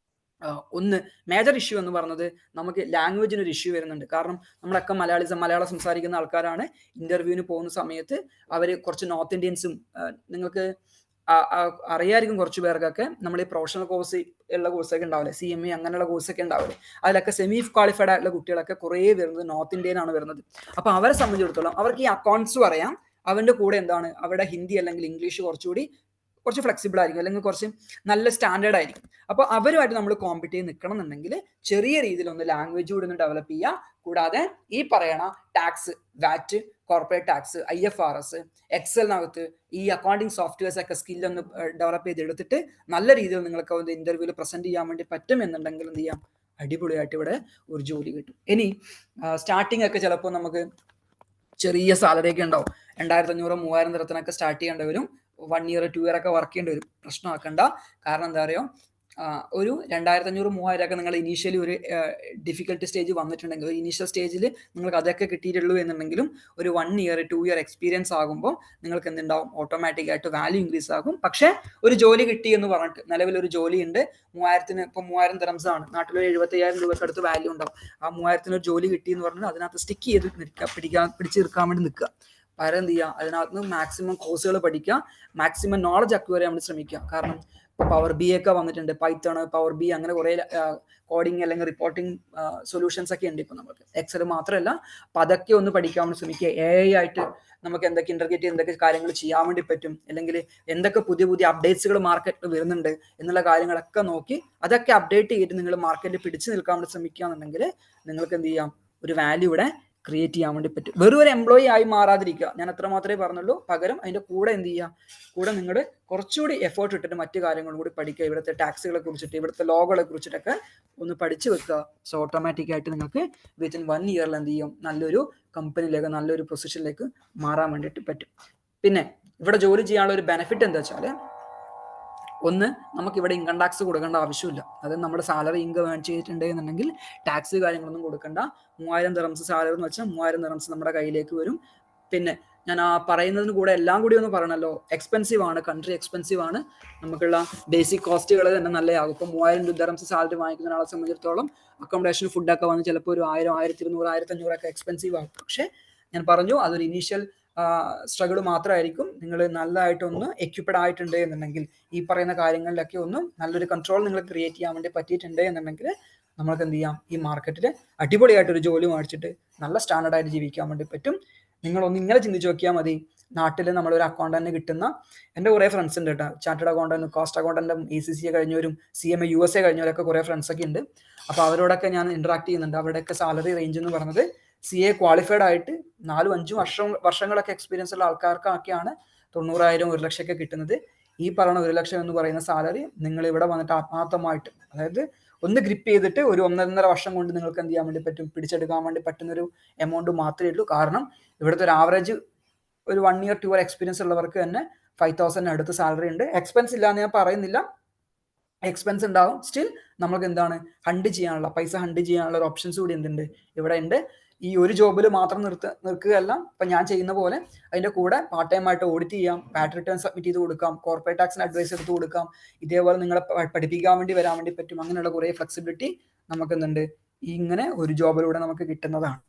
ഒന്ന് മേജർ ഇഷ്യൂ എന്ന് പറഞ്ഞത് നമുക്ക് ലാംഗ്വേജിന് ഒരു ഇഷ്യൂ വരുന്നുണ്ട്. കാരണം നമ്മളൊക്കെ മലയാളം സംസാരിക്കുന്ന ആൾക്കാരാണ്. ഇന്റർവ്യൂവിന് പോകുന്ന സമയത്ത് അവർ കുറച്ച് നോർത്ത് ഇന്ത്യൻസും, നിങ്ങൾക്ക് അറിയായിരിക്കും കുറച്ച് പേർക്കൊക്കെ, നമ്മൾ ഈ പ്രൊഫഷണൽ കോഴ്സ് ഉള്ള കോഴ്സൊക്കെ ഉണ്ടാവില്ലേ, CMA അങ്ങനെയുള്ള കോഴ്സൊക്കെ ഉണ്ടാവില്ലേ, അതിലൊക്കെ സെമി ക്വാളിഫൈഡ് ആയിട്ടുള്ള കുട്ടികളൊക്കെ കുറേ വരുന്നത് നോർത്ത് ഇന്ത്യയിൽ ആണ് വരുന്നത്. അപ്പൊ അവരെ സംബന്ധിച്ചിടത്തോളം അവർക്ക് ഈ അക്കൗണ്ട്സും അറിയാം, അവന്റെ കൂടെ എന്താണ് അവരുടെ ഹിന്ദി അല്ലെങ്കിൽ ഇംഗ്ലീഷ് കുറച്ച് ഫ്ലെക്സിബിൾ ആയിരിക്കും, അല്ലെങ്കിൽ കുറച്ച് നല്ല സ്റ്റാൻഡേർഡ് ആയിരിക്കും. അപ്പോൾ അവരുമായിട്ട് നമ്മൾ കോമ്പറ്റ് ചെയ്ത് നിൽക്കണം എന്നുണ്ടെങ്കിൽ ചെറിയ രീതിയിൽ ഒന്ന് ലാംഗ്വേജ് കൂടി ഒന്ന് ഡെവലപ്പ് ചെയ്യുക. കൂടാതെ ഈ പറയണ ടാക്സ്, വാറ്റ്, കോർപ്പറേറ്റ് ടാക്സ്, IFRS, എക്സലിനകത്ത് ഈ അക്കൗണ്ടിങ് സോഫ്റ്റ്വെയർസ് ഒക്കെ സ്കില്ലൊന്ന് ഡെവലപ്പ് ചെയ്തെടുത്തിട്ട് നല്ല രീതിയിൽ നിങ്ങൾക്ക് ഒരു ഇന്റർവ്യൂവിൽ പ്രസന്റ് ചെയ്യാൻ വേണ്ടി പറ്റും എന്നുണ്ടെങ്കിൽ എന്ത് ചെയ്യാം, അടിപൊളിയായിട്ട് ഇവിടെ ഒരു ജോലി കിട്ടും. ഇനി സ്റ്റാർട്ടിംഗ് ഒക്കെ ചിലപ്പോൾ നമുക്ക് ചെറിയ സാലറി ഒക്കെ ഉണ്ടാവും, 2500-3000 തരത്തിനൊക്കെ സ്റ്റാർട്ട് ചെയ്യേണ്ടി വരും. 1 year 2 year ഒക്കെ വർക്ക് ചെയ്യേണ്ടി വരും. പ്രശ്നമാക്കണ്ട. കാരണം എന്താ പറയുക, ഒരു 2500-3000 ഒക്കെ നിങ്ങൾ ഇനീഷ്യലി ഒരു ഡിഫിക്കൽട്ട് സ്റ്റേജ് വന്നിട്ടുണ്ടെങ്കിൽ, ഇനീഷ്യൽ സ്റ്റേജിൽ നിങ്ങൾക്ക് അതൊക്കെ കിട്ടിയിട്ടുള്ളൂ എന്നുണ്ടെങ്കിലും ഒരു 1 year 2 year എക്സ്പീരിയൻസ് ആകുമ്പോൾ നിങ്ങൾക്ക് എന്തുണ്ടാവും, ഓട്ടോമാറ്റിക് ആയിട്ട് വാല്യൂ ഇൻക്രീസ് ആകും. പക്ഷേ ഒരു ജോലി കിട്ടി എന്ന് പറഞ്ഞിട്ട്, നിലവിലൊരു ജോലി ഉണ്ട്, 3000 dirhams ആണ്, നാട്ടിലൊരു 75,000 രൂപയ്ക്ക് അടുത്ത് വാല്യൂ ഉണ്ടാവും. ആ 3000 ഒരു ജോലി കിട്ടി എന്ന് പറഞ്ഞാൽ അതിനകത്ത് സ്റ്റിക്ക് ചെയ്ത് പിടിച്ച് നിൽക്കാൻ വേണ്ടി നിൽക്കുക. പകരം എന്ത് ചെയ്യുക, അതിനകത്ത് മാക്സിമം കോഴ്സുകൾ പഠിക്കുക, മാക്സിമം നോളജ് അക്വയർ ചെയ്യാൻ വേണ്ടി ശ്രമിക്കുക. കാരണം ഇപ്പോൾ Power BI ഒക്കെ വന്നിട്ടുണ്ട്, പൈത്തൺ, Power BI അങ്ങനെ കുറേ കോഡിങ് അല്ലെങ്കിൽ റിപ്പോർട്ടിംഗ് സൊല്യൂഷൻസ് ഒക്കെ ഉണ്ട് ഇപ്പോൾ നമുക്ക്. എക്സൽ മാത്രമല്ല, അപ്പം അതൊക്കെ ഒന്ന് പഠിക്കാൻ വേണ്ടി ശ്രമിക്കുക. AI ആയിട്ട് നമുക്ക് എന്തൊക്കെ ഇന്റർഗ്രേറ്റ് ചെയ്ത് എന്തൊക്കെ കാര്യങ്ങൾ ചെയ്യാൻ വേണ്ടി പറ്റും, അല്ലെങ്കിൽ എന്തൊക്കെ പുതിയ പുതിയ അപ്ഡേറ്റ്സുകൾ മാർക്കറ്റിൽ വരുന്നുണ്ട് എന്നുള്ള കാര്യങ്ങളൊക്കെ നോക്കി അതൊക്കെ അപ്ഡേറ്റ് ചെയ്തിട്ട് നിങ്ങൾ മാർക്കറ്റിൽ പിടിച്ചു നിൽക്കാൻ വേണ്ടി ശ്രമിക്കുക എന്നുണ്ടെങ്കിൽ നിങ്ങൾക്ക് എന്ത് ചെയ്യാം, ഒരു വാല്യൂ ഇവിടെ ക്രിയേറ്റ് ചെയ്യാൻ വേണ്ടി പറ്റും. വെറും ഒരു എംപ്ലോയി ആയി മാറാതിരിക്കുക, ഞാൻ അത്ര മാത്രമേ പറഞ്ഞുള്ളൂ. പകരം അതിന്റെ കൂടെ എന്ത് ചെയ്യുക, കൂടെ നിങ്ങൾ കുറച്ചുകൂടി എഫേർട്ട് ഇട്ടിട്ട് മറ്റു കാര്യങ്ങളും കൂടി പഠിക്കുക. ഇവിടുത്തെ ടാക്സുകളെ കുറിച്ചിട്ട്, ഇവിടുത്തെ ലോകളെ കുറിച്ചിട്ടൊക്കെ ഒന്ന് പഠിച്ചു വെക്കുക. സോ ഓട്ടോമാറ്റിക് ആയിട്ട് നിങ്ങൾക്ക് വിത്തിൻ 1 year എന്ത് ചെയ്യും, നല്ലൊരു കമ്പനിയിലേക്ക്, നല്ലൊരു പൊസിഷനിലേക്ക് മാറാൻ വേണ്ടിയിട്ട് പറ്റും. പിന്നെ ഇവിടെ ജോലി ചെയ്യാനുള്ള ഒരു ബെനിഫിറ്റ് എന്താ വെച്ചാൽ, ഒന്ന്, നമുക്ക് ഇവിടെ ഇൻകം ടാക്സ് കൊടുക്കേണ്ട ആവശ്യമില്ല. അത് നമ്മുടെ സാലറി ഇൻകം ഏൺ ചെയ്തിട്ടുണ്ട് എന്നുണ്ടെങ്കിൽ ടാക്സ് കാര്യങ്ങളൊന്നും കൊടുക്കണ്ട. 3000 dirhams സാലറി എന്ന് വെച്ചാൽ 3000 dirhams നമ്മുടെ കയ്യിലേക്ക് വരും. പിന്നെ ഞാൻ ആ പറയുന്നതിന് കൂടെ എല്ലാം കൂടി ഒന്ന് പറയണല്ലോ, എക്സ്പെൻസീവ് ആണ്, കൺട്രി എക്സ്പെൻസീവ് ആണ്, നമുക്കുള്ള ബേസിക് കോസ്റ്റുകൾ തന്നെ നല്ലതാകും. ഇപ്പം 3000 dirhams സാലറി വാങ്ങിക്കുന്ന ആളെ സംബന്ധിച്ചിടത്തോളം അക്കോമഡേഷൻ, ഫുഡൊക്കെ വന്ന് ചിലപ്പോൾ ഒരു 1000, 1200, 1500 ഒക്കെ എക്സ്പെൻസീവ് ആകും. പക്ഷേ ഞാൻ പറഞ്ഞു, അതൊരു ഇനീഷ്യൽ സ്ട്രഗിൾ മാത്രമായിരിക്കും. നിങ്ങൾ നല്ലതായിട്ടൊന്ന് എക്യുപ്ഡ് ആയിട്ടുണ്ട് എന്നുണ്ടെങ്കിൽ, ഈ പറയുന്ന കാര്യങ്ങളിലൊക്കെ ഒന്ന് നല്ലൊരു കൺട്രോൾ നിങ്ങൾ ക്രിയേറ്റ് ചെയ്യാൻ വേണ്ടി പറ്റിയിട്ടുണ്ട് എന്നുണ്ടെങ്കിൽ നമ്മൾക്ക് എന്ത് ചെയ്യാം, ഈ മാർക്കറ്റിൽ അടിപൊളിയായിട്ടൊരു ജോലി മേടിച്ചിട്ട് നല്ല സ്റ്റാൻഡേർഡായിട്ട് ജീവിക്കാൻ വേണ്ടി പറ്റും. നിങ്ങളൊന്ന് ഇങ്ങനെ ചിന്തിച്ച് നോക്കിയാൽ മതി. നാട്ടിൽ നമ്മളൊരു അക്കൗണ്ടന്റ് കിട്ടുന്ന എൻ്റെ കുറേ ഫ്രണ്ട്സ് ഉണ്ട് കേട്ടോ, ചാർട്ടേഡ് അക്കൗണ്ടന്റ്, കോസ്റ്റ് അക്കൗണ്ടന്റും, ACCA കഴിഞ്ഞവരും, CMA USA കഴിഞ്ഞവരൊക്കെ കുറേ ഫ്രണ്ട്സൊക്കെ ഉണ്ട്. അപ്പോൾ അവരോടൊക്കെ ഞാൻ ഇന്ററാക്ട് ചെയ്യുന്നുണ്ട്. അവരുടെയൊക്കെ സാലറി റേഞ്ച് എന്ന് പറഞ്ഞത് CA ക്വാളിഫൈഡ് ആയിട്ട് 4-5 വർഷങ്ങളൊക്കെ എക്സ്പീരിയൻസ് ഉള്ള ആൾക്കാർക്കൊക്കെയാണ് 90,000, 1 ലക്ഷമൊക്കെ കിട്ടുന്നത്. ഈ പറയുന്ന 1 ലക്ഷം എന്ന് പറയുന്ന സാലറി നിങ്ങൾ ഇവിടെ വന്നിട്ട് ആത്മാർത്ഥമായിട്ട്, അതായത് ഒന്ന് ഗ്രിപ്പ് ചെയ്തിട്ട് ഒരു 1.5 വർഷം കൊണ്ട് നിങ്ങൾക്ക് എന്ത് ചെയ്യാൻ വേണ്ടി പറ്റും, പിടിച്ചെടുക്കാൻ വേണ്ടി പറ്റുന്നൊരു എമൗണ്ട് മാത്രമേ ഉള്ളൂ. കാരണം ഇവിടുത്തെ ഒരു ആവറേജ് ഒരു 1 year 2 year എക്സ്പീരിയൻസ് ഉള്ളവർക്ക് തന്നെ 5,000 അടുത്ത് സാലറി ഉണ്ട്. എക്സ്പെൻസ് ഇല്ല എന്ന് ഞാൻ പറയുന്നില്ല, എക്സ്പെൻസ് ഉണ്ടാവും. സ്റ്റിൽ നമുക്ക് എന്താണ്, പൈസ ഹണ്ട് ചെയ്യാനുള്ള ഒരു ഓപ്ഷൻസ് കൂടി എന്തുണ്ട്, ഇവിടെ ഉണ്ട്. ഈ ഒരു ജോബിൽ മാത്രം നിൽക്കുകയല്ല, ഇപ്പം ഞാൻ ചെയ്യുന്ന പോലെ അതിൻ്റെ കൂടെ പാർട്ട് ടൈം ആയിട്ട് ഓഡിറ്റ് ചെയ്യാം, പാറ്റ് റിട്ടേൺ സബ്മിറ്റ് ചെയ്ത് കൊടുക്കാം, കോർപ്പറേറ്റ് ടാക്സിന് അഡ്വൈസ് എടുത്ത് കൊടുക്കാം, ഇതേപോലെ നിങ്ങളെ പഠിപ്പിക്കാൻ വേണ്ടി വരാൻ വേണ്ടി പറ്റും. അങ്ങനെയുള്ള കുറേ ഫ്ലെക്സിബിലിറ്റി നമുക്ക് എന്തുണ്ട്, ഇങ്ങനെ ഒരു ജോബിലൂടെ നമുക്ക് കിട്ടുന്നതാണ്.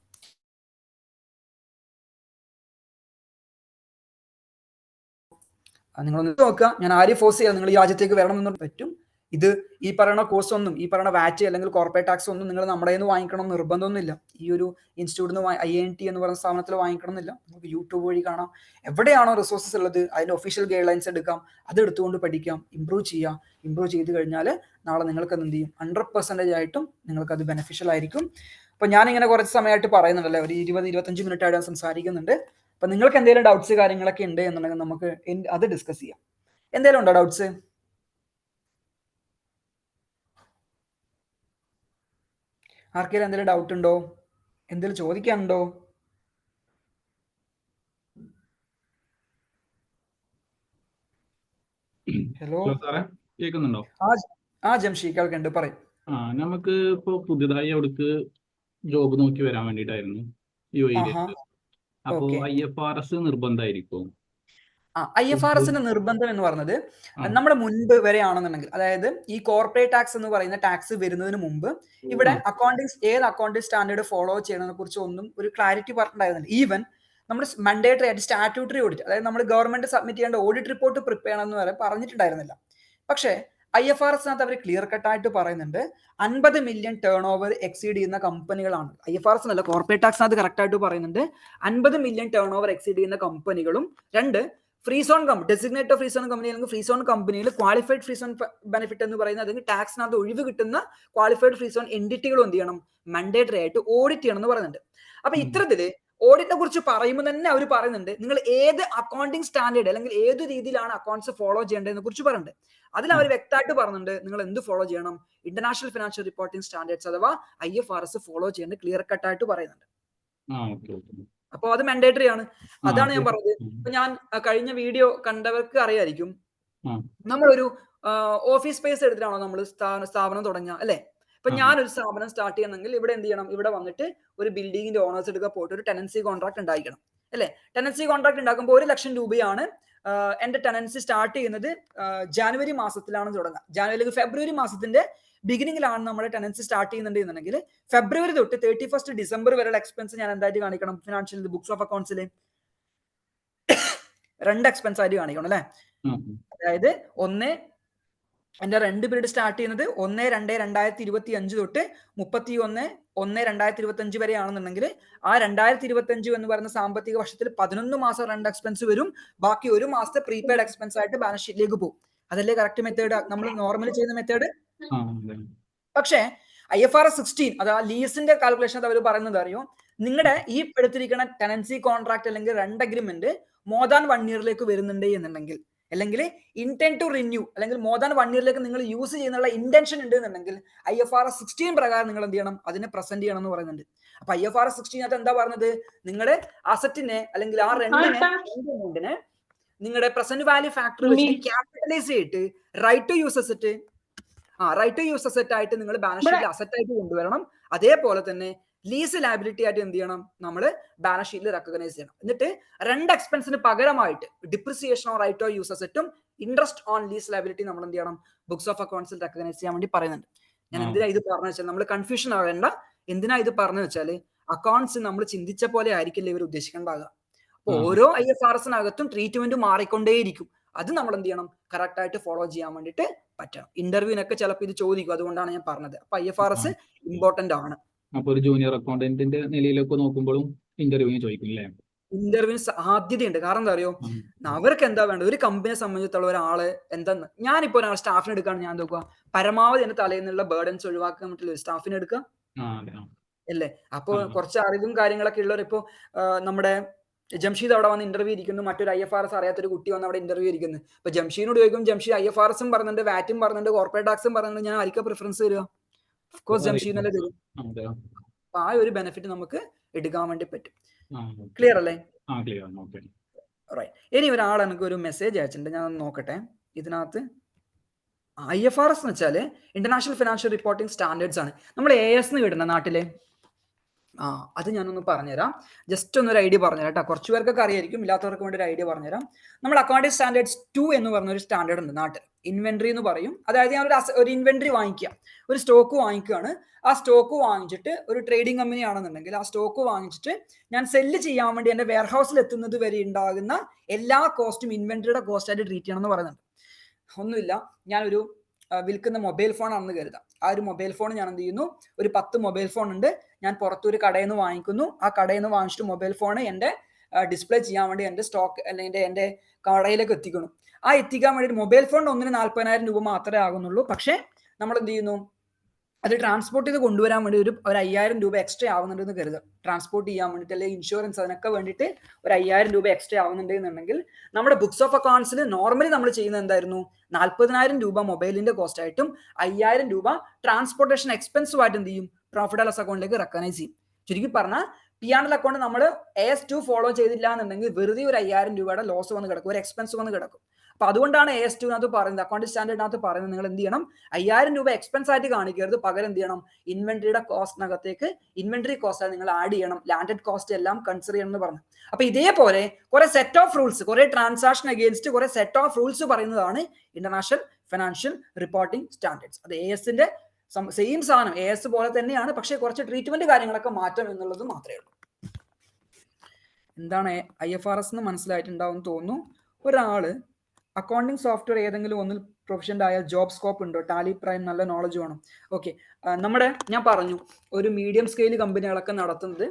നിങ്ങളൊന്ന് നോക്കുക. ഞാൻ ആരെയും ഫോഴ്സ് ചെയ്യാം നിങ്ങൾ ഈ രാജ്യത്തേക്ക് വരണം എന്ന് പറ്റും. ഇത് ഈ പറയുന്ന കോഴ്സ് ഒന്നും ഈ പറയുന്ന വാറ്റ് അല്ലെങ്കിൽ കോർപ്പറേറ്റ് ടാക്സ് ഒന്നും നിങ്ങൾ നമ്മുടെ നിന്ന് വാങ്ങിക്കണം നിർബന്ധമൊന്നുമില്ല. ഈ ഒരു ഇൻസ്റ്റിറ്റ്യൂട്ടിൽ നിന്ന് IIT എന്ന് പറയുന്ന സ്ഥാപനത്തിൽ വാങ്ങിക്കണമെന്നില്ല. നമുക്ക് യൂട്യൂബ് വഴി കാണാം. എവിടെയാണോ റിസോഴ്സസ് ഉള്ളത് അതിന്റെ ഒഫീഷ്യൽ ഗൈഡ് ലൈൻസ് എടുക്കാം, അത് എടുത്തുകൊണ്ട് പഠിക്കാം, ഇമ്പ്രൂവ് ചെയ്യാം. ഇമ്പ്രൂവ് ചെയ്ത് കഴിഞ്ഞാൽ നാളെ നിങ്ങൾക്ക് എന്ത് ചെയ്യും 100% ആയിട്ടും നിങ്ങൾക്ക് അത് ബെനിഫിഷ്യൽ ആയിരിക്കും. അപ്പൊ ഞാനിങ്ങനെ കുറച്ച് സമയമായിട്ട് പറയുന്നുണ്ടല്ലേ, ഒരു 20-25 മിനിറ്റ് ആയിട്ട് സംസാരിക്കുന്നുണ്ട്. അപ്പൊ നിങ്ങൾക്ക് എന്തെങ്കിലും ഡൗട്ട്സ് കാര്യങ്ങളൊക്കെ ഉണ്ട് എന്നുണ്ടെങ്കിൽ നമുക്ക് അത് ഡിസ്കസ് ചെയ്യാം. എന്തെങ്കിലും ഉണ്ടോ ഡൗട്ട്സ്? ആർക്കെങ്കിലും എന്തെങ്കിലും ഡൗട്ട് ഉണ്ടോ? എന്തെങ്കിലും ചോദിക്കാനുണ്ടോ? ഹലോ സാറേ, കേൾക്കുന്നുണ്ടോ? ആ ജംഷി കേൾക്കുന്നുണ്ട്, പറയും. നമുക്ക് ഇപ്പൊ പുതിയതായി അവിടേക്ക് ജോബ് നോക്കി വരാൻ വേണ്ടിട്ടായിരുന്നു UAE-യിലേക്ക്. അപ്പോ IFRS നിർബന്ധമായിരിക്കും? IFRS നിർബന്ധം എന്ന് പറഞ്ഞത് നമ്മുടെ മുൻപ് വരെ ആണെന്നുണ്ടെങ്കിൽ, അതായത് ഈ കോർപ്പറേറ്റ് ടാക്സ് എന്ന് പറയുന്ന ടാക്സ് വരുന്നതിന് മുമ്പ് ഇവിടെ ഏത് അക്കൗണ്ടിംഗ് സ്റ്റാൻഡേർഡ് ഫോളോ ചെയ്യണതിനെ കുറിച്ച് ഒന്നും ഒരു ക്ലാരിറ്റി പറഞ്ഞിട്ടുണ്ടായിരുന്നില്ല. ഈവൻ നമ്മുടെ മാൻഡേറ്ററി ആയിട്ട് സ്റ്റാറ്റ്യൂട്ടറി ഓഡിറ്റ്, അതായത് നമ്മൾ ഗവൺമെന്റ് സബ്മിറ്റ് ചെയ്യേണ്ട ഓഡിറ്റ് റിപ്പോർട്ട് പ്രിപ്പയർ ചെയ്യണമെന്ന് വരെ പറഞ്ഞിട്ടുണ്ടായിരുന്നില്ല. പക്ഷേ IFRS-നകത്ത് അവർ ക്ലിയർ കട്ടായിട്ട് പറയുന്നുണ്ട് 50 മില്യൺ ടേൺ ഓവർ എക്സീഡ് ചെയ്യുന്ന കമ്പനികളാണ്. IFRS എന്നല്ല, കോർപ്പറേറ്റ് ടാക്സിനകത്ത് കറക്റ്റ് ആയിട്ട് പറയുന്നുണ്ട് 50 മില്യൺ ടേൺ ഓവർ എക്സീഡ് ചെയ്യുന്ന കമ്പനികളും, രണ്ട് free zone company, designated free zone company അല്ലെങ്കിൽ ഫ്രീ സോൺ കമ്പനിയിൽ ക്വാളിഫൈഡ് ഫ്രീ സോൺ ബെനിഫിറ്റ് എന്ന് പറയുന്നത്, അല്ലെങ്കിൽ ടാക്സിനകത്ത് ഒഴിവ് കിട്ടുന്ന ക്വാളിഫൈഡ് ഫ്രീ സോൺ എൻറ്റിറ്റികളും എന്ത് ചെയ്യണം, മാൻഡേറ്ററി ആയിട്ട് ഓഡിറ്റ് ചെയ്യണം എന്ന് പറയുന്നുണ്ട്. അപ്പൊ ഇത്തരത്തില് ഓഡിറ്റിനെ കുറിച്ച് പറയുമ്പോൾ തന്നെ അവർ പറയുന്നുണ്ട് നിങ്ങൾ ഏത് അക്കൗണ്ടിങ് സ്റ്റാൻഡേർഡ് അല്ലെങ്കിൽ ഏത് രീതിയിലാണ് അക്കൗണ്ട്സ് ഫോളോ ചെയ്യേണ്ടതിനെ കുറിച്ച് പറയുന്നുണ്ട്. അതിൽ അവർ വ്യക്തമായിട്ട് പറയുന്നുണ്ട് നിങ്ങൾ എന്ത് ഫോളോ ചെയ്യണം, ഇന്റർനാഷണൽ ഫിനാൻഷ്യൽ റിപ്പോർട്ടിംഗ് സ്റ്റാൻഡേർഡ്സ് അഥവാ IFRS ഫോളോ ചെയ്യേണ്ടത് ക്ലിയർ കട്ടായിട്ട് പറയുന്നുണ്ട്. അപ്പോൾ അത് മാൻഡേറ്ററി ആണ്. അതാണ് ഞാൻ പറഞ്ഞത്. ഇപ്പൊ ഞാൻ കഴിഞ്ഞ വീഡിയോ കണ്ടവർക്ക് അറിയായിരിക്കും, നമ്മളൊരു ഓഫീസ് സ്പേസ് എടുത്തിട്ടാണോ നമ്മൾ സ്ഥാപനം തുടങ്ങുക അല്ലെ? ഇപ്പൊ ഞാനൊരു സ്ഥാപനം സ്റ്റാർട്ട് ചെയ്യണമെങ്കിൽ ഇവിടെ എന്ത് ചെയ്യണം, ഇവിടെ വന്നിട്ട് ഒരു ബിൽഡിങ്ങിന്റെ ഓണേഴ്സ് എടുക്കുക, പോയിട്ട് ഒരു ടെനൻസി കോൺട്രാക്ട് ഉണ്ടായിരിക്കണം അല്ലെ? ടെനൻസി കോൺട്രാക്ട് ഉണ്ടാക്കുമ്പോൾ 1 ലക്ഷം രൂപയാണ് എന്റെ ടെനൻസി സ്റ്റാർട്ട് ചെയ്യുന്നത് ജാനുവരി മാസത്തിലാണ് തുടങ്ങുക. ജാനുവരി അല്ലെങ്കിൽ ഫെബ്രുവരി മാസത്തിന്റെ ബിഗിനിങ്ങിലാണ് നമ്മുടെ ടെനൻസി സ്റ്റാർട്ട് ചെയ്യുന്നുണ്ടെന്നുണ്ടെങ്കിൽ ഫെബ്രുവരി തൊട്ട് 31 ഡിസംബർ വരെയുള്ള എക്സ്പെൻസ് ഞാൻ എന്തായിട്ട് കാണിക്കണം, ഫിനാൻഷ്യൽ ബുക്സ് ഓഫ് അക്കൗണ്ട്സിൽ 2 എക്സ്പെൻസ് ആയിട്ട് കാണിക്കണം അല്ലെ? അതായത് എന്റെ 2 പീരീഡ് സ്റ്റാർട്ട് ചെയ്യുന്നത് 1/2/2025 തൊട്ട് 31/1/2025 വരെയാണെന്നുണ്ടെങ്കിൽ ആ 2025 എന്ന് പറയുന്ന സാമ്പത്തിക വർഷത്തിൽ 11 മാസം 2 എക്സ്പെൻസ് വരും. ബാക്കി 1 മാസത്തെ പ്രീപെയ്ഡ് എക്സ്പെൻസ് ആയിട്ട് ബാലൻസ് ഷീറ്റിലേക്ക് പോകും. അതല്ലേ കറക്റ്റ് മെത്തേഡ്, നമ്മൾ നോർമലി ചെയ്യുന്ന മെത്തേഡ്. പക്ഷേ IFRS 16 അതാ ലീസിന്റെ കാൽക്കുലേഷൻ അവർ പറയുന്നത് അറിയോ, നിങ്ങളുടെ ഈ എടുത്തിരിക്കുന്ന ടെനൻസി കോൺട്രാക്ട് അല്ലെങ്കിൽ റെന്റ് അഗ്രിമെന്റ് മോർ ദാൻ 1 ഇയറിലേക്ക് വരുന്നുണ്ട് എന്നുണ്ടെങ്കിൽ, അല്ലെങ്കിൽ ഇന്റന്റ് ടു റിന്യൂ അല്ലെങ്കിൽ മോർ ദാൻ 1 ഇയറിലേക്ക് നിങ്ങൾ യൂസ് ചെയ്യുന്നുള്ള ഇന്റൻഷൻ ഉണ്ട് എന്നുണ്ടെങ്കിൽ IFRS 16 പ്രകാരം നിങ്ങൾ എന്ത് ചെയ്യണം, അതിനെ പ്രസന്റ് ചെയ്യണം എന്ന് പറയുന്നുണ്ട്. അപ്പൊ IFRS 16 എന്താ പറഞ്ഞത്, നിങ്ങളുടെ അസറ്റിനെ അല്ലെങ്കിൽ ആ റെന്റിനെ നിങ്ങളുടെ പ്രസന്റ് വാല്യൂ ഫാക്ടർ വെച്ചിട്ട് ക്യാപിറ്റലൈസ് ചെയ്തിട്ട് റൈറ്റ് ടു യൂസ് അസറ്റ് ആയിട്ട് നിങ്ങൾ ബാലൻസ് ഷീറ്റിൽ അസറ്റ് ആയിട്ട് കൊണ്ടുവരണം. അതേപോലെ തന്നെ ലീസ് ലയബിലിറ്റി ആയിട്ട് എന്ത് ചെയ്യണം, നമ്മൾ ബാലൻസ് ഷീറ്റിൽ റെക്കഗ്നൈസ് ചെയ്യണം. എന്നിട്ട് 2 എക്സ്പെൻസിന് പകരമായിട്ട് depreciation or right of use അസറ്റും ഇൻട്രസ്റ്റ് ഓൺ ലീസ് ലയബിലിറ്റി നമ്മൾ എന്ത് ചെയ്യണം, ബുക്സ് ഓഫ് അക്കൗണ്ട്സിൽ റെക്കഗ്നൈസ് ചെയ്യാൻ വേണ്ടി പറയുന്നുണ്ട്. ഞാൻ എന്തിനാ ഇത് പറഞ്ഞു വെച്ചാൽ, നമ്മൾ കൺഫ്യൂഷൻ ആവേണ്ട. എന്തിനാ ഇത് പറഞ്ഞു വെച്ചാൽ, അക്കൗണ്ട്സ് നമ്മൾ ചിന്തിച്ച പോലെ ആയിരിക്കില്ല ഇവർ ഉദ്ദേശിക്കേണ്ടാകുക. അപ്പൊ ഓരോ IFRS-നകത്തും ട്രീറ്റ്മെന്റ് മാറിക്കൊണ്ടേയിരിക്കും. അത് നമ്മൾ എന്ത് ചെയ്യണം, കറക്റ്റ് ആയിട്ട് ഫോളോ ചെയ്യാൻ വേണ്ടിയിട്ട് പറ്റണം. ഇന്റർവ്യൂവിനൊക്കെ ചിലപ്പോൾ ഇത് ചോദിക്കും, അതുകൊണ്ടാണ് ഞാൻ പറഞ്ഞത്. അപ്പൊ IFRS ഇമ്പോർട്ടന്റ് ആണ്. അപ്പൊ ഒരു ജൂനിയർ അക്കൗണ്ടന്റിന്റെ നിലയിലൊക്കെ നോക്കുമ്പോഴും ഇന്റർവ്യൂവിന് ചോദിക്കും അല്ലേ? ഇന്റർവ്യൂവിന് സാധ്യതയുണ്ട്. കാരണം എന്താ അറിയോ, അവർക്ക് എന്താ വേണ്ടത്, ഒരു കമ്പനിയെ സംബന്ധിച്ചിടത്തോളം ഒരാള് എന്താന്ന്, ഞാനിപ്പോ ഒരാൾ സ്റ്റാഫിനെ എടുക്കുകയാണ്, ഞാൻ നോക്കുക പരമാവധി എന്റെ തലയിൽ നിന്നുള്ള ബേർഡൻസ് ഒഴിവാക്കാൻ വേണ്ടിയിട്ടുള്ള സ്റ്റാഫിനെ എടുക്കുക അല്ലേ? അപ്പൊ കുറച്ച് അറിവും കാര്യങ്ങളൊക്കെ ഉള്ളവർ, ഇപ്പോ നമ്മുടെ ജംഷീദ് അവിടെ വന്ന് ഇന്റർവ്യൂ ഇരിക്കുന്നു, മറ്റൊരു IFRS അറിയാത്തൊരു കുട്ടി വന്ന് അവിടെ ഇന്റർവ്യൂ ഇരിക്കുന്നു. ഇപ്പൊ ജംഷീദിനോട് ചോദിക്കും, ജംഷീദ് IFRS-ഉം പറയുന്നുണ്ട്, വാറ്റും പറയുന്നുണ്ട്, കോർപ്പറേറ്റ് ടാക്സും പറയുന്നുണ്ട്, ഞാൻ ആർക്കാ പ്രിഫറൻസ് തരിക? ഓഫ്കോഴ്സ് ജംഷീദിനല്ലേ തരും. അപ്പൊ ആ ഒരു ബെനിഫിറ്റ് നമുക്ക് എടുക്കാൻ വേണ്ടി പറ്റും. ക്ലിയർ അല്ലേ? ഇനി ഒരാൾ എനിക്ക് ഒരു മെസ്സേജ് അയച്ചിട്ടുണ്ട്, ഞാൻ നോക്കട്ടെ. ഇതിനകത്ത് IFRS എന്ന് വെച്ചാല് ഇന്റർനാഷണൽ ഫിനാൻഷ്യൽ റിപ്പോർട്ടിംഗ് സ്റ്റാൻഡേർഡ്സ് ആണ്. നമ്മൾ AS കിട്ടുന്ന നാട്ടിലെ അത് ഞാനൊന്ന് പറഞ്ഞുതരാം. ജസ്റ്റ് ഒന്നൊരു ഐഡിയ പറഞ്ഞുതരാം കേട്ടോ. കുറച്ച് പേർക്കൊക്കെ അറിയായിരിക്കും, ഇല്ലാത്തവർക്ക് വേണ്ടി ഒരു ഐഡിയ പറഞ്ഞുതരാം. നമ്മൾ അക്കൗണ്ടിംഗ് സ്റ്റാൻഡേർഡ്സ് 2 എന്ന് പറഞ്ഞൊരു സ്റ്റാൻഡേർഡ് ഉണ്ട് നാട്ടിൽ. ഇൻവെന്ററി എന്ന് പറയും. അതായത് ഞാൻ ഒരു ഇൻവെന്ററി വാങ്ങിക്കുക, ഒരു സ്റ്റോക്ക് വാങ്ങിക്കുകയാണ്. ആ സ്റ്റോക്ക് വാങ്ങിച്ചിട്ട് ഒരു ട്രേഡിംഗ് കമ്പനി ആണെന്നുണ്ടെങ്കിൽ ആ സ്റ്റോക്ക് വാങ്ങിച്ചിട്ട് ഞാൻ സെല്ല് ചെയ്യാൻ വേണ്ടി എൻ്റെ വെയർഹൗസിൽ എത്തുന്നത് വരെ ഉണ്ടാകുന്ന എല്ലാ കോസ്റ്റും ഇൻവെന്ററിയുടെ കോസ്റ്റ് ആയിട്ട് ട്രീറ്റ് ചെയ്യണം എന്ന് പറയുന്നുണ്ട്. ഒന്നുമില്ല, ഞാനൊരു വിൽക്കുന്ന മൊബൈൽ ഫോൺ ആണെന്ന് കരുതാം. ആ ഒരു മൊബൈൽ ഫോൺ ഞാൻ എന്ത് ചെയ്യുന്നു, ഒരു 10 മൊബൈൽ ഫോൺ ഉണ്ട്, ഞാൻ പുറത്തൊരു കടയിൽ നിന്ന് വാങ്ങിക്കുന്നു. ആ കടയിൽ നിന്ന് വാങ്ങിച്ചിട്ട് മൊബൈൽ ഫോൺ എൻ്റെ ഡിസ്പ്ലേ ചെയ്യാൻ വേണ്ടി എൻ്റെ സ്റ്റോക്ക് അല്ലെങ്കിൽ എൻ്റെ കടയിലേക്ക് എത്തിക്കണം. ആ എത്തിക്കാൻ വേണ്ടിയിട്ട് മൊബൈൽ ഫോൺ ഒന്നിന് 40,000 രൂപ മാത്രമേ ആകുന്നുള്ളൂ. പക്ഷേ നമ്മൾ എന്ത് ചെയ്യുന്നു, അത് ട്രാൻസ്പോർട്ട് ചെയ്ത് കൊണ്ടുവരാൻ വേണ്ടി ഒരു 5,000 രൂപ എക്സ്ട്രാ ആവുന്നുണ്ടെന്ന് കരുതുക. ട്രാൻസ്പോർട്ട് ചെയ്യാൻ വേണ്ടിയിട്ട് അല്ലെങ്കിൽ ഇൻഷുറൻസ് അതിനൊക്കെ വേണ്ടിയിട്ട് ഒരു 5,000 രൂപ എക്സ്ട്രാ ആവുന്നുണ്ടെന്നുണ്ടെങ്കിൽ നമ്മുടെ ബുക്സ് ഓഫ് അക്കൗണ്ട്സിൽ നോർമലി നമ്മൾ ചെയ്യുന്നത് എന്തായിരുന്നു, 40,000 രൂപ മൊബൈലിന്റെ കോസ്റ്റ് ആയിട്ടും 5,000 രൂപ ട്രാൻസ്പോർട്ടേഷൻ എക്സ്പെൻസും ആയിട്ട് എന്ത് ചെയ്യും, പ്രോഫിറ്റ് ആൻഡ് ലോസ് അക്കൗണ്ടിലേക്ക് റെക്കഗ്നൈസ് ചെയ്യും. ചുരുക്കി പറഞ്ഞാൽ P&L അക്കൗണ്ട് നമ്മൾ AS2 ഫോളോ ചെയ്തില്ല എന്നുണ്ടെങ്കിൽ വെറുതെ ഒരു 5,000 രൂപയുടെ ലോസ് വന്ന് കിടക്കും, ഒരു എക്സ്പെൻസ് വന്ന് കിടക്കും. അപ്പൊ അതുകൊണ്ടാണ് AS2 പറയുന്നത്, അക്കൗണ്ട് സ്റ്റാൻഡേർഡിനകത്ത് പറയുന്നത് നിങ്ങൾ എന്ത് ചെയ്യണം, 5,000 രൂപ എക്സ്പെൻസ് ആയിട്ട് കാണിക്കരുത്, പകരം എന്ത് ചെയ്യണം, ഇൻവെന്ററിയുടെ കോസ്റ്റിനകത്തേക്ക് ഇൻവെന്ററി കോസ്റ്റ് നിങ്ങൾ ആഡ് ചെയ്യണം, ലാൻഡഡ് കോസ്റ്റ് എല്ലാം കൺസിഡർ ചെയ്യണം എന്ന് പറഞ്ഞു. അപ്പൊ ഇതേപോലെ കുറെ സെറ്റ് ഓഫ് റൂൾസ്, കുറെ ട്രാൻസാക്ഷൻ അഗേൻസ്റ്റ് കുറെ സെറ്റ് ഓഫ് റൂൾസ് പറയുന്നതാണ് ഇന്റർനാഷണൽ ഫിനാൻഷ്യൽ റിപ്പോർട്ടിംഗ് സ്റ്റാൻഡേർഡ്സ്. അത് AS-ന്റെ സെയിം സാധനം, AS പോലെ തന്നെയാണ്, പക്ഷേ കുറച്ച് ട്രീറ്റ്മെന്റ് കാര്യങ്ങളൊക്കെ മാറ്റം എന്നുള്ളത് മാത്രമേ ഉള്ളൂ. എന്താണ് IFRS എന്ന് മനസ്സിലായിട്ടുണ്ടാവും തോന്നുന്നു. ഒരാള് അക്കൗണ്ടിങ് സോഫ്റ്റ്വെയർ ഏതെങ്കിലും ഒന്നിൽ പ്രൊഫഷൻ്റ് ആയ ജോബ് സ്കോപ്പ് ഉണ്ടോ? ടാലി പ്രൈം നല്ല നോളജ് വേണം. ഓക്കെ, ഞാൻ പറഞ്ഞു ഒരു മീഡിയം സ്കെയിൽ കമ്പനികളൊക്കെ നടത്തുന്നത്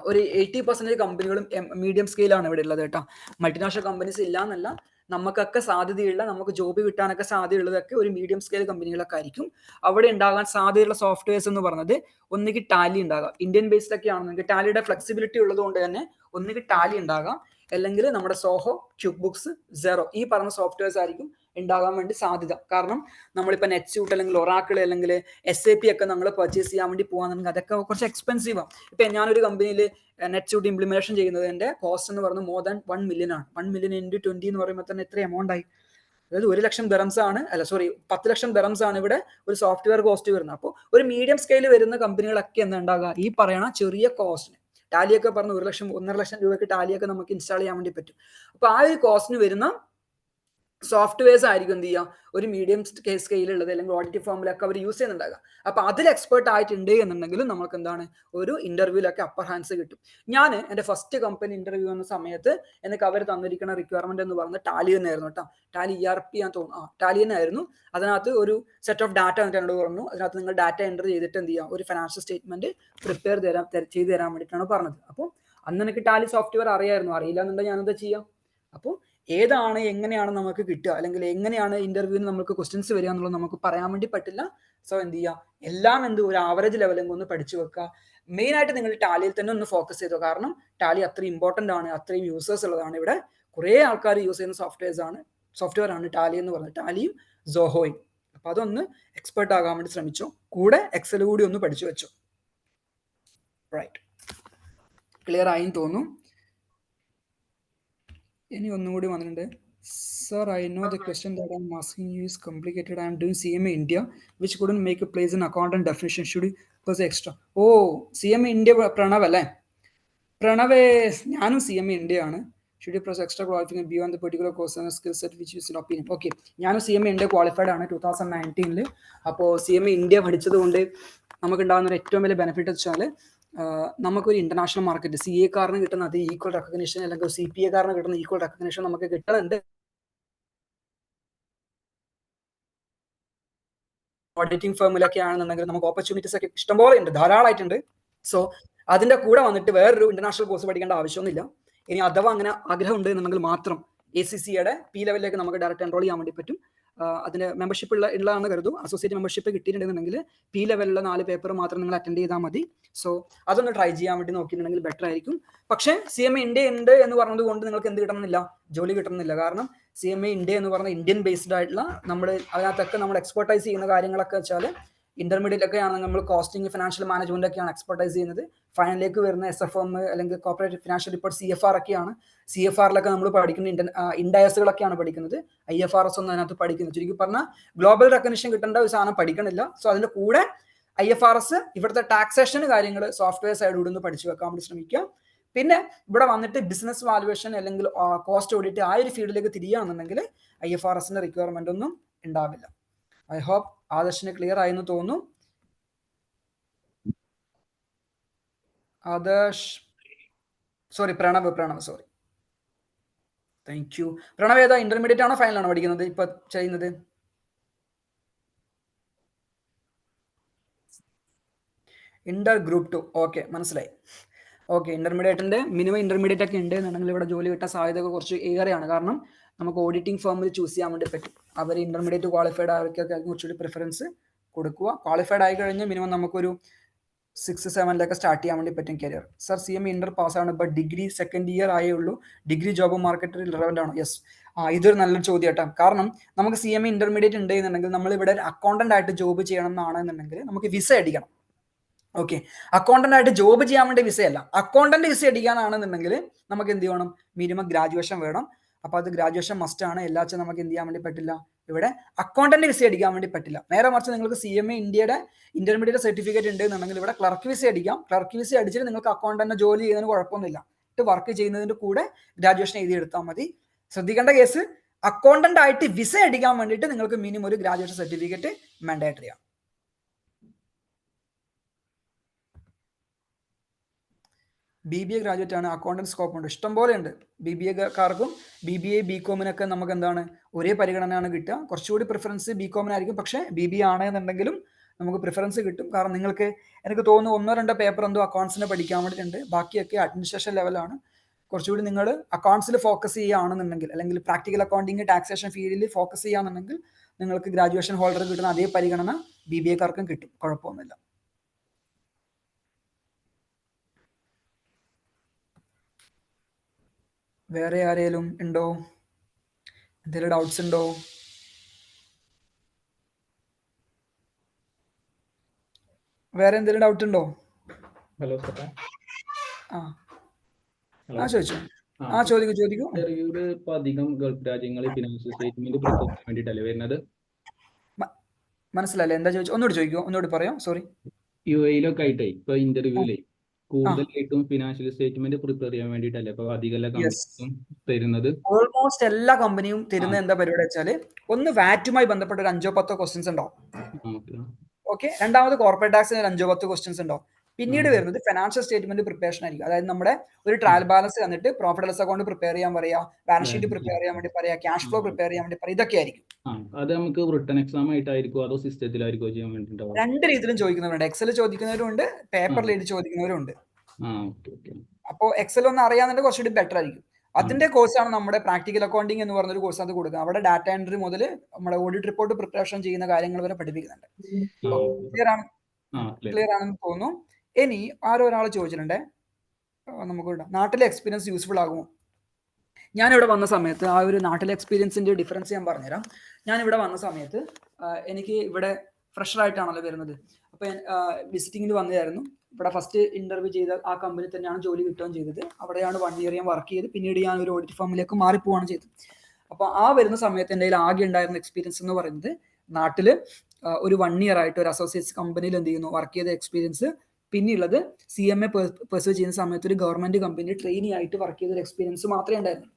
ഒരു 80% കമ്പനികളും മീഡിയം സ്കെയിലാണ് ഇവിടെ ഉള്ളത് കേട്ടോ. മൾട്ടിനാഷണൽ കമ്പനീസ് ഇല്ല എന്നല്ല, നമുക്കൊക്കെ സാധ്യതയുള്ള, നമുക്ക് ജോബ് കിട്ടാനൊക്കെ സാധ്യതയുള്ളതൊക്കെ ഒരു മീഡിയം സ്കെയിൽ കമ്പനികളൊക്കെ ആയിരിക്കും. അവിടെ ഉണ്ടാകാൻ സാധ്യതയുള്ള സോഫ്റ്റ്വെയർസ് എന്ന് പറഞ്ഞത് ഒന്നുകിൽ ടാലി ഉണ്ടാകാം, ഇന്ത്യൻ ബേസ്ഡ് ഒക്കെ ആണെന്നെങ്കിൽ ടാലിയുടെ ഫ്ലെക്സിബിലിറ്റി ഉള്ളത് കൊണ്ട് തന്നെ ഒന്നുകിൽ ടാലി ഉണ്ടാകാം, അല്ലെങ്കിൽ നമ്മുടെ സോഹോ, ക്യൂബ് ബുക്സ്, സെറോ ഈ പറഞ്ഞ സോഫ്റ്റ്വെയർസ് ആയിരിക്കും ഉണ്ടാകാൻ വേണ്ടി സാധ്യത. കാരണം നമ്മളിപ്പോൾ നെറ്റ്സ്യൂട്ട് അല്ലെങ്കിൽ ഒറാക്കിൾ അല്ലെങ്കിൽ SAP ഒക്കെ നമ്മൾ പർച്ചേസ് ചെയ്യാൻ വേണ്ടി പോകാന്നുണ്ടെങ്കിൽ അതൊക്കെ കുറച്ച് എക്സ്പെൻസീവാണ്. ഇപ്പം ഞാനൊരു കമ്പനിയിൽ നെറ്റ്സ്യൂട്ട് ഇംപ്ലിമെന്റേഷൻ ചെയ്യുന്നതിന്റെ കോസ്റ്റ് എന്ന് പറയുന്നത് more than 1 million ആണ്. 1 million into 20 എന്ന് പറയുമ്പോൾ തന്നെ എത്ര എമൗണ്ട് ആയി? അതായത് 1 ലക്ഷം ദിറംസ് ആണ്, 10 ലക്ഷം ദിറംസ് ആണ് ഇവിടെ ഒരു സോഫ്റ്റ്വെയർ കോസ്റ്റ് വരുന്നത്. അപ്പോൾ ഒരു മീഡിയം സ്കെയിൽ വരുന്ന കമ്പനികളൊക്കെ എന്താ ഉണ്ടാകുക, ഈ പറയുന്ന ചെറിയ കോസ്റ്റിന്, ടാലിയൊക്കെ പറഞ്ഞ് 1 ലക്ഷം 1.5 ലക്ഷം രൂപയ്ക്ക് ടാലിയൊക്കെ നമുക്ക് ഇൻസ്റ്റാൾ ചെയ്യാൻ വേണ്ടി പറ്റും. അപ്പൊ ആ ഒരു കോസ്റ്റിന് വരുന്ന സോഫ്റ്റ്വെയർസ് ആയിരിക്കും എന്ത് ചെയ്യുക, ഒരു മീഡിയം സ്കെയിലുള്ളത് അല്ലെങ്കിൽ ഓഡിറ്റിംഗ് ഫേമിലൊക്കെ അവർ യൂസ് ചെയ്യുന്നുണ്ടാകുക. അപ്പൊ അതിൽ എക്സ്പെർട്ട് ആയിട്ടുണ്ട് എന്നുണ്ടെങ്കിലും നമുക്ക് എന്താണ് ഒരു ഇന്റർവ്യൂലൊക്കെ അപ്പർ ഹാൻഡ്സ് കിട്ടും. ഞാൻ എൻ്റെ ഫസ്റ്റ് കമ്പനി ഇന്റർവ്യൂ എന്ന സമയത്ത് എനിക്ക് അവർ തന്നിരിക്കുന്ന റിക്വയർമെന്റ് എന്ന് പറയുന്നത് ടാലി തന്നെയായിരുന്നു കേട്ടോ. ടാലി ERP ഞാൻ തോന്നുന്നു, ടാലി തന്നെ ആയിരുന്നു. അതിനകത്ത് ഒരു സെറ്റ് ഓഫ് ഡാറ്റ എന്നിട്ട് എന്നോട് പറഞ്ഞു, അതിനകത്ത് നിങ്ങൾ ഡാറ്റ എൻ്റർ ചെയ്തിട്ട് എന്ത് ചെയ്യുക, ഒരു ഫിനാൻഷ്യൽ സ്റ്റേറ്റ്മെന്റ് പ്രിപ്പയർ ചെയ്ത് തരാൻ വേണ്ടിയിട്ടാണ് പറഞ്ഞത്. അപ്പോൾ അന്ന് എനിക്ക് ടാലി സോഫ്റ്റ്വെയർ അറിയായിരുന്നു, അറിയില്ല എന്നുണ്ടെങ്കിൽ ഞാനെന്താ ചെയ്യാം. അപ്പോൾ ഏതാണ് എങ്ങനെയാണ് നമുക്ക് കിട്ടുക, അല്ലെങ്കിൽ എങ്ങനെയാണ് ഇന്റർവ്യൂവിന് നമുക്ക് ക്വസ്റ്റ്യൻസ് വരിക എന്നുള്ളത് നമുക്ക് പറയാൻ വേണ്ടി പറ്റില്ല. സോ എന്ത് ചെയ്യുക, എല്ലാം ഒരു ആവറേജ് ലെവലിൽ ഒന്ന് പഠിച്ചു വെക്കുക. മെയിൻ ആയിട്ട് നിങ്ങൾ ടാലിയിൽ തന്നെ ഒന്ന് ഫോക്കസ് ചെയ്തോ, കാരണം ടാലി അത്രയും ഇമ്പോർട്ടൻ്റ് ആണ്, അത്രയും യൂസേഴ്സ് ഉള്ളതാണ്. ഇവിടെ കുറേ ആൾക്കാർ യൂസ് ചെയ്യുന്ന സോഫ്റ്റ്വെയർ ആണ് ടാലി എന്ന് പറയുന്നത്, ടാലിയും സോഹോയും. അപ്പൊ അതൊന്ന് എക്സ്പെർട്ട് ആകാൻ വേണ്ടി ശ്രമിച്ചോ, കൂടെ എക്സൽ കൂടി ഒന്ന് പഠിച്ചു വെച്ചോ. റൈറ്റ്, ക്ലിയർ ആയെന്ന് തോന്നുന്നു. ഇനി ഒന്നുകൂടി വന്നിട്ടുണ്ട്. Sir, I know the question that I'm asking you is complicated. I am doing CMA India, which couldn't make a place in accountant definition. Should we plus extra? Oh, CMA India Pranav അല്ലേ? പ്രണവ്, ഞാനും CMA India ആണ്. Should you plus extra qualification beyond the particular course and skill set which is in opinion? Okay, ഞാനും CMA India ക്വാളിഫൈഡ് ആണ് 2019. അപ്പോൾ CMA India പഠിച്ചത് കൊണ്ട് നമുക്ക് ഉണ്ടാകുന്ന ഒരു ഏറ്റവും വലിയ ബെനിഫിറ്റ് വെച്ചാൽ നമുക്കൊരു ഇന്റർനാഷണൽ മാർക്കറ്റ് CA കാരന് കിട്ടുന്ന അത് ഈക്വൽ റെക്കഗ്നേഷൻ, അല്ലെങ്കിൽ CPA കാരന് കിട്ടുന്ന ഈക്വൽ റെക്കഗ്നേഷൻ നമുക്ക് കിട്ടുന്നുണ്ട്. ഓഡിറ്റിംഗ് ഫേമിലൊക്കെ ആണെന്നുണ്ടെങ്കിൽ നമുക്ക് ഓപ്പർച്യൂണിറ്റീസ് ഒക്കെ ഇഷ്ടംപോലെ ഉണ്ട്, ധാരാളമായിട്ടുണ്ട്. സോ അതിന്റെ കൂടെ വന്നിട്ട് വേറൊരു ഇന്റർനാഷണൽ കോഴ്സ് പഠിക്കേണ്ട ആവശ്യമൊന്നുമില്ല. ഇനി അഥവാ അങ്ങനെ ആഗ്രഹം ഉണ്ട് എന്നുണ്ടെങ്കിൽ മാത്രം ACCയുടെ P ലെവലിലേക്ക് നമുക്ക് ഡയറക്റ്റ് എൻറോൾ ചെയ്യാൻ വേണ്ടി പറ്റും. അതിന്റെ മെമ്പർഷിപ്പ് ഉള്ളതാണെന്ന് കരുതും. അസോസിയേറ്റ് മെമ്പർഷിപ്പ് കിട്ടിയിട്ടുണ്ടെന്നുണ്ടെങ്കിൽ P ലെവലിലുള്ള 4 പേപ്പർ മാത്രം നിങ്ങൾ അറ്റൻഡ് ചെയ്താൽ മതി. സോ അതൊന്ന് ട്രൈ ചെയ്യാൻ വേണ്ടി നോക്കിയിട്ടുണ്ടെങ്കിൽ ബെറ്റർ ആയിരിക്കും. പക്ഷേ CMA India ഉണ്ട് എന്ന് പറഞ്ഞത് കൊണ്ട് നിങ്ങൾക്ക് എന്ത് കിട്ടണമെന്നില്ല, ജോലി കിട്ടണമെന്നില്ല. കാരണം CMA India എന്ന് പറഞ്ഞ ഇന്ത്യൻ ബേസ്ഡ് ആയിട്ടുള്ള അതിനകത്തൊക്കെ നമ്മൾ എക്സ്പെർട്ടൈസ് ചെയ്യുന്ന കാര്യങ്ങളൊക്കെ വെച്ചാൽ ഇന്റർമീഡിയറ്റ് ഒക്കെ ആണെങ്കിൽ നമ്മൾ കോസ്റ്റിംഗ്, ഫിനാൻഷ്യൽ മാനേജ്മെന്റ് ഒക്കെയാണ് എക്സ്പെർട്ടൈസ് ചെയ്യുന്നത്. ഫൈനലിലേക്ക് വരുന്ന SFM അല്ലെങ്കിൽ കോർപ്പറേറ്റ് ഫിനാൻഷ്യൽ റിപ്പോർട്ട് CFR ഒക്കെയാണ്. CFR-ലൊക്കെ നമ്മൾ പഠിക്കുന്ന ഇൻഡയസുകളൊക്കെയാണ് പഠിക്കുന്നത്. IFRS ഒന്നും അതിനകത്ത് പഠിക്കുന്നത്. ചുരുക്കി പറഞ്ഞാൽ ഗ്ലോബൽ റെക്കഗ്നിഷൻ കിട്ടേണ്ട ഒരു സാധനം പഠിക്കണില്ല. സോ അതിന്റെ കൂടെ IFRS, ഇവിടുത്തെ ടാക്സേഷൻ കാര്യങ്ങൾ സോഫ്റ്റ്വെയർ സൈഡ് കൂടെ ഒന്ന് പഠിച്ചു വെക്കാൻ വേണ്ടി ശ്രമിക്കുക. പിന്നെ ഇവിടെ വന്നിട്ട് ബിസിനസ് വാലുവേഷൻ അല്ലെങ്കിൽ കോസ്റ്റ് ഓഡിറ്റ് ആ ഒരു ഫീൽഡിലേക്ക് തിരിയുകയാണെന്നുണ്ടെങ്കിൽ IFRSന്റെ റിക്വയർമെന്റ് ഒന്നും ഉണ്ടാവില്ല. ഐ ഹോപ്പ് ആദർശിന് ക്ലിയർ ആയെന്ന് തോന്നുന്നു. Adarsh, sorry Pranav sorry. Thank you. Pranav ഏതാ, ഇന്റർമീഡിയറ്റ് ആണോ ഫൈനലാണോ പഠിക്കുന്നത് ഇപ്പൊ ചെയ്യുന്നത്? Inter group 2. ഓക്കെ, മനസ്സിലായി. ഓക്കെ, ഇന്റർമീഡിയറ്റിന്റെ മിനിമം ഇന്റർമീഡിയറ്റ് ഒക്കെ ഉണ്ട് എന്നുണ്ടെങ്കിൽ ഇവിടെ ജോലി കിട്ടാൻ സാധ്യത കുറച്ച് ഏറെയാണ്. കാരണം നമുക്ക് ഓഡിറ്റിംഗ് ഫേമിൽ ചൂസ് ചെയ്യാൻ വേണ്ടി പറ്റും. അവർ ഇന്റർമീഡിയറ്റ് ക്വാളിഫൈഡ് ആർക്കൊക്കെ കുറച്ചുകൂടി പ്രിഫറൻസ് കൊടുക്കുക. ക്വാളിഫൈഡ് ആയി കഴിഞ്ഞാൽ മിനിമം നമുക്കൊരു 6-7 സ്റ്റാർട്ട് ചെയ്യാൻ വേണ്ടി പറ്റും കരിയർ. സർ CMA ഇന്റർ പാസ്സാണ്, ബട്ട് ഡിഗ്രി സെക്കൻഡ് ഇയർ ആയേ ഉള്ളൂ, ഡിഗ്രി ജോബ് മാർക്കറ്റിൽ റിലവൻ്റ് ആണോ? യെസ്, ഇതൊരു നല്ലൊരു ചോദ്യം കേട്ടോ. കാരണം നമുക്ക് CMA ഇന്റർമീഡിയറ്റ് ഉണ്ട് എന്നുണ്ടെങ്കിൽ നമ്മൾ ഇവിടെ അക്കൗണ്ടന്റ് ആയിട്ട് ജോബ് ചെയ്യണം എന്നാണെന്നുണ്ടെങ്കിൽ നമുക്ക് വിസ അടിക്കണം. ഓക്കെ, അക്കൗണ്ടന്റ് ആയിട്ട് ജോബ് ചെയ്യാൻ വേണ്ടി വിസയല്ല, അക്കൗണ്ടന്റ് വിസ അടിക്കാനാണെന്നുണ്ടെങ്കിൽ നമുക്ക് എന്ത് ചെയ്യണം? മിനിമം ഗ്രാജുവേഷൻ വേണം. അപ്പോൾ അത് ഗ്രാജുവേഷൻ മസ്റ്റ് ആണ്. എല്ലാച്ചും നമുക്ക് എന്ത് ചെയ്യാൻ വേണ്ടി പറ്റില്ല, ഇവിടെ അക്കൗണ്ടന്റ് വിസ അടിക്കാൻ വേണ്ടി പറ്റില്ല. നേരെ മറിച്ച് നിങ്ങൾക്ക് CMA ഇന്ത്യയുടെ ഇന്റർമീഡിയറ്റ് സർട്ടിഫിക്കറ്റ് ഉണ്ട് എന്നുണ്ടെങ്കിൽ ഇവിടെ ക്ലർക്ക് വിസ അടിക്കാം. ക്ലർക്ക് വിസ അടിച്ചിട്ട് നിങ്ങൾക്ക് അക്കൗണ്ടന്റ് ജോലി ചെയ്യുന്നതിന് കുഴപ്പമൊന്നുമില്ല. വർക്ക് ചെയ്യുന്നതിന്റെ കൂടെ ഗ്രാജുവേഷൻ എഴുതി എടുത്താൽ മതി. ശ്രദ്ധിക്കേണ്ട കേസ്, അക്കൗണ്ടന്റ് ആയിട്ട് വിസ അടിക്കാൻ വേണ്ടിയിട്ട് നിങ്ങൾക്ക് മിനിമം ഒരു ഗ്രാജുവേഷൻ സർട്ടിഫിക്കറ്റ് മാൻഡേറ്ററി ആണ്. BBA ഗ്രാജുവേറ്റ് ആണ്, അക്കൗണ്ടന്റ് സ്കോപ്പ് ഉണ്ട്, ഇഷ്ടം പോലെ ഉണ്ട്. BBA-കാർക്കും BBA BCom-നൊക്കെ നമുക്ക് എന്താണ് ഒരേ പരിഗണനയാണ് കിട്ടുക. കുറച്ചുകൂടി പ്രിഫറൻസ് BCom-നായിരിക്കും, പക്ഷേ BBA ആണെന്നുണ്ടെങ്കിലും നമുക്ക് പ്രിഫറൻസ് കിട്ടും. കാരണം നിങ്ങൾക്ക് എനിക്ക് തോന്നുന്നു 1-2 പേപ്പർ എന്തോ അക്കൗണ്ട്സിനെ പഠിക്കാൻ വേണ്ടിയിട്ടുണ്ട്, ബാക്കിയൊക്കെ അഡ്മിനിസ്ട്രേഷൻ ലെവലാണ്. കുറച്ചുകൂടി നിങ്ങൾ അക്കൗണ്ട്സിൽ ഫോക്കസ് ചെയ്യുകയാണെന്നുണ്ടെങ്കിൽ, അല്ലെങ്കിൽ പ്രാക്ടിക്കൽ അക്കൗണ്ടിങ് ടാക്സേഷൻ ഫീൽഡിൽ ഫോക്കസ് ചെയ്യുകയാണെന്നുണ്ടെങ്കിൽ നിങ്ങൾക്ക് ഗ്രാജുവേഷൻ ഹോൾഡർ കിട്ടുന്ന അതേ പരിഗണന BBA-കാർക്കും കിട്ടും, കുഴപ്പമൊന്നുമില്ല. വേറെ ആരെങ്കിലും ഉണ്ടോ? എന്തെങ്കിലും ഡൗട്ട്സ് ഉണ്ടോ? വേറെ എന്തെങ്കിലും ഡൗട്ട് ഉണ്ടോ? ഹലോ സാറേ. ചോദിച്ചോ. ചോദിക്കൂ. ഇന്റർവ്യൂല് ഇപ്പൊ അധികം ഗൾഫ് രാജ്യങ്ങളിൽ ഫിനാൻഷ്യൽ സ്റ്റേറ്റ്മെന്റ് പ്രിപ്പയർ ചെയ്യാൻ വേണ്ടിയിട്ടല്ലേ വരുന്നത്? മനസ്സിലല്ലേ, എന്താ ചോദിച്ചു? ഒന്നുകൂടി ചോദിക്കോ, ഒന്നുകൂടി പറയാം, സോറി. UAE-ലൊക്കെ ആയിട്ടേ ഇപ്പൊ ഇന്റർവ്യൂലേ കൂടുതലായിട്ടും ഫിനാൻഷ്യൽ സ്റ്റേറ്റ്മെന്റ് പ്രിപ്പയർ ചെയ്യാൻ വേണ്ടിയിട്ടല്ലേ ഇപ്പൊ അധികം കമ്പനിയും തരുന്നത്? ഓൾമോസ്റ്റ് എല്ലാ കമ്പനിയും തരുന്ന എന്താ പരിപാടി വെച്ചാല്, ഒന്ന് വാറ്റുമായി ബന്ധപ്പെട്ട ഒരു 5-10 ക്വസ്റ്റ്യൻസ് ഉണ്ടാവും. ഓക്കെ, രണ്ടാമത് കോർപ്പറേറ്റ് ടാക്സിന് 5-10 ക്വസ്റ്റ്യൻസ് ഉണ്ടാവും. പിന്നീട് വരുന്നത് ഫിനാൻഷ്യൽ സ്റ്റേറ്റ്മെന്റ് പ്രിപ്പറേഷൻ ആയിരിക്കും. അതായത് നമ്മുടെ ഒരു ട്രയൽ ബാലൻസ് തന്നിട്ട് പ്രോഫിറ്റ് ലോസ് അക്കൗണ്ട് പ്രിപ്പയർ ചെയ്യാൻ പറയാ, ബാലൻസ് ഷീറ്റ് പ്രിപ്പയർ ചെയ്യാൻ വേണ്ടി പറയാ, ക്യാഷ് ഫ്ലോ പ്രിപ്പയർ ചെയ്യാൻ വേണ്ടി പറയാം. ഇതൊക്കെ ആയിരിക്കും. അത് നമുക്ക് റിട്ടൺ എക്സാം ആയിട്ടായിരിക്കും അതോ സിസ്റ്റത്തിലായിരിക്കും ചെയ്യാൻ വേണ്ടിയിട്ടുണ്ടാവും? രണ്ട് രീതിയിലും ചോദിക്കുന്നവരുണ്ട്. എക്സൽ ചോദിക്കുന്നവരുണ്ട്, പേപ്പറിൽ എഴുതി ചോദിക്കുന്നവരുണ്ട്. അപ്പോൾ എക്സൽ ഒന്ന് അറിയാന്നുണ്ടെങ്കിൽ കുറച്ചുകൂടി ബെറ്റർ ആയിരിക്കും. അതിന്റെ കോഴ്സാണ് നമ്മുടെ പ്രാക്ടിക്കൽ അക്കൗണ്ടിങ് എന്ന് പറഞ്ഞൊരു കോഴ്സ് അത് കൊടുക്കുക. അവിടെ ഡാറ്റ എൻട്രി മുതൽ നമ്മുടെ ഓഡിറ്റ് റിപ്പോർട്ട് പ്രിപ്പറേഷൻ ചെയ്യുന്ന കാര്യങ്ങൾ വരെ പഠിപ്പിക്കുന്നുണ്ട്. ക്ലിയർ ആണെന്ന് തോന്നുന്നു. ഇനി ഒരാൾ ചോദിച്ചിട്ടുണ്ട്, നമുക്ക് നാട്ടിലെ എക്സ്പീരിയൻസ് യൂസ്ഫുൾ ആകുമോ? ഞാനിവിടെ വന്ന സമയത്ത് ആ ഒരു നാട്ടിലെ എക്സ്പീരിയൻസിന്റെ ഡിഫറൻസ് ഞാൻ പറഞ്ഞുതരാം. ഞാനിവിടെ വന്ന സമയത്ത് എനിക്ക് ഇവിടെ ഫ്രഷർ ആയിട്ടാണല്ലോ വരുന്നത്. അപ്പോൾ വിസിറ്റിങ്ങിന് വന്നതായിരുന്നു. ഇവിടെ ഫസ്റ്റ് ഇന്റർവ്യൂ ചെയ്ത ആ കമ്പനി തന്നെയാണ് ജോലി കിട്ടുകയും ചെയ്തത്. അവിടെയാണ് 1 ഇയർ ഞാൻ വർക്ക് ചെയ്ത് പിന്നീട് ഞാൻ ഒരു ഓഡിറ്റ് ഫാമിലേക്ക് മാറിപ്പോവാണ് ചെയ്തത്. അപ്പോൾ ആ വരുന്ന സമയത്ത് എൻ്റെ കയ്യിൽ ആകെ ഉണ്ടായിരുന്ന എക്സ്പീരിയൻസ് എന്ന് പറയുന്നത് നാട്ടിൽ ഒരു 1 ഇയർ ആയിട്ട് ഒരു അസോസിയേറ്റ്സ് കമ്പനിയിൽ എന്ത് ചെയ്യുന്നു വർക്ക് ചെയ്ത എക്സ്പീരിയൻസ്. പിന്നെയുള്ളത് CMA പെർസ്യൂ ചെയ്യുന്ന സമയത്ത് ഒരു ഗവൺമെന്റ് കമ്പനി ട്രെയിനി ആയിട്ട് വർക്ക് ചെയ്ത ഒരു എക്സ്പീരിയൻസ് മാത്രമേ ഉണ്ടായിരുന്നു.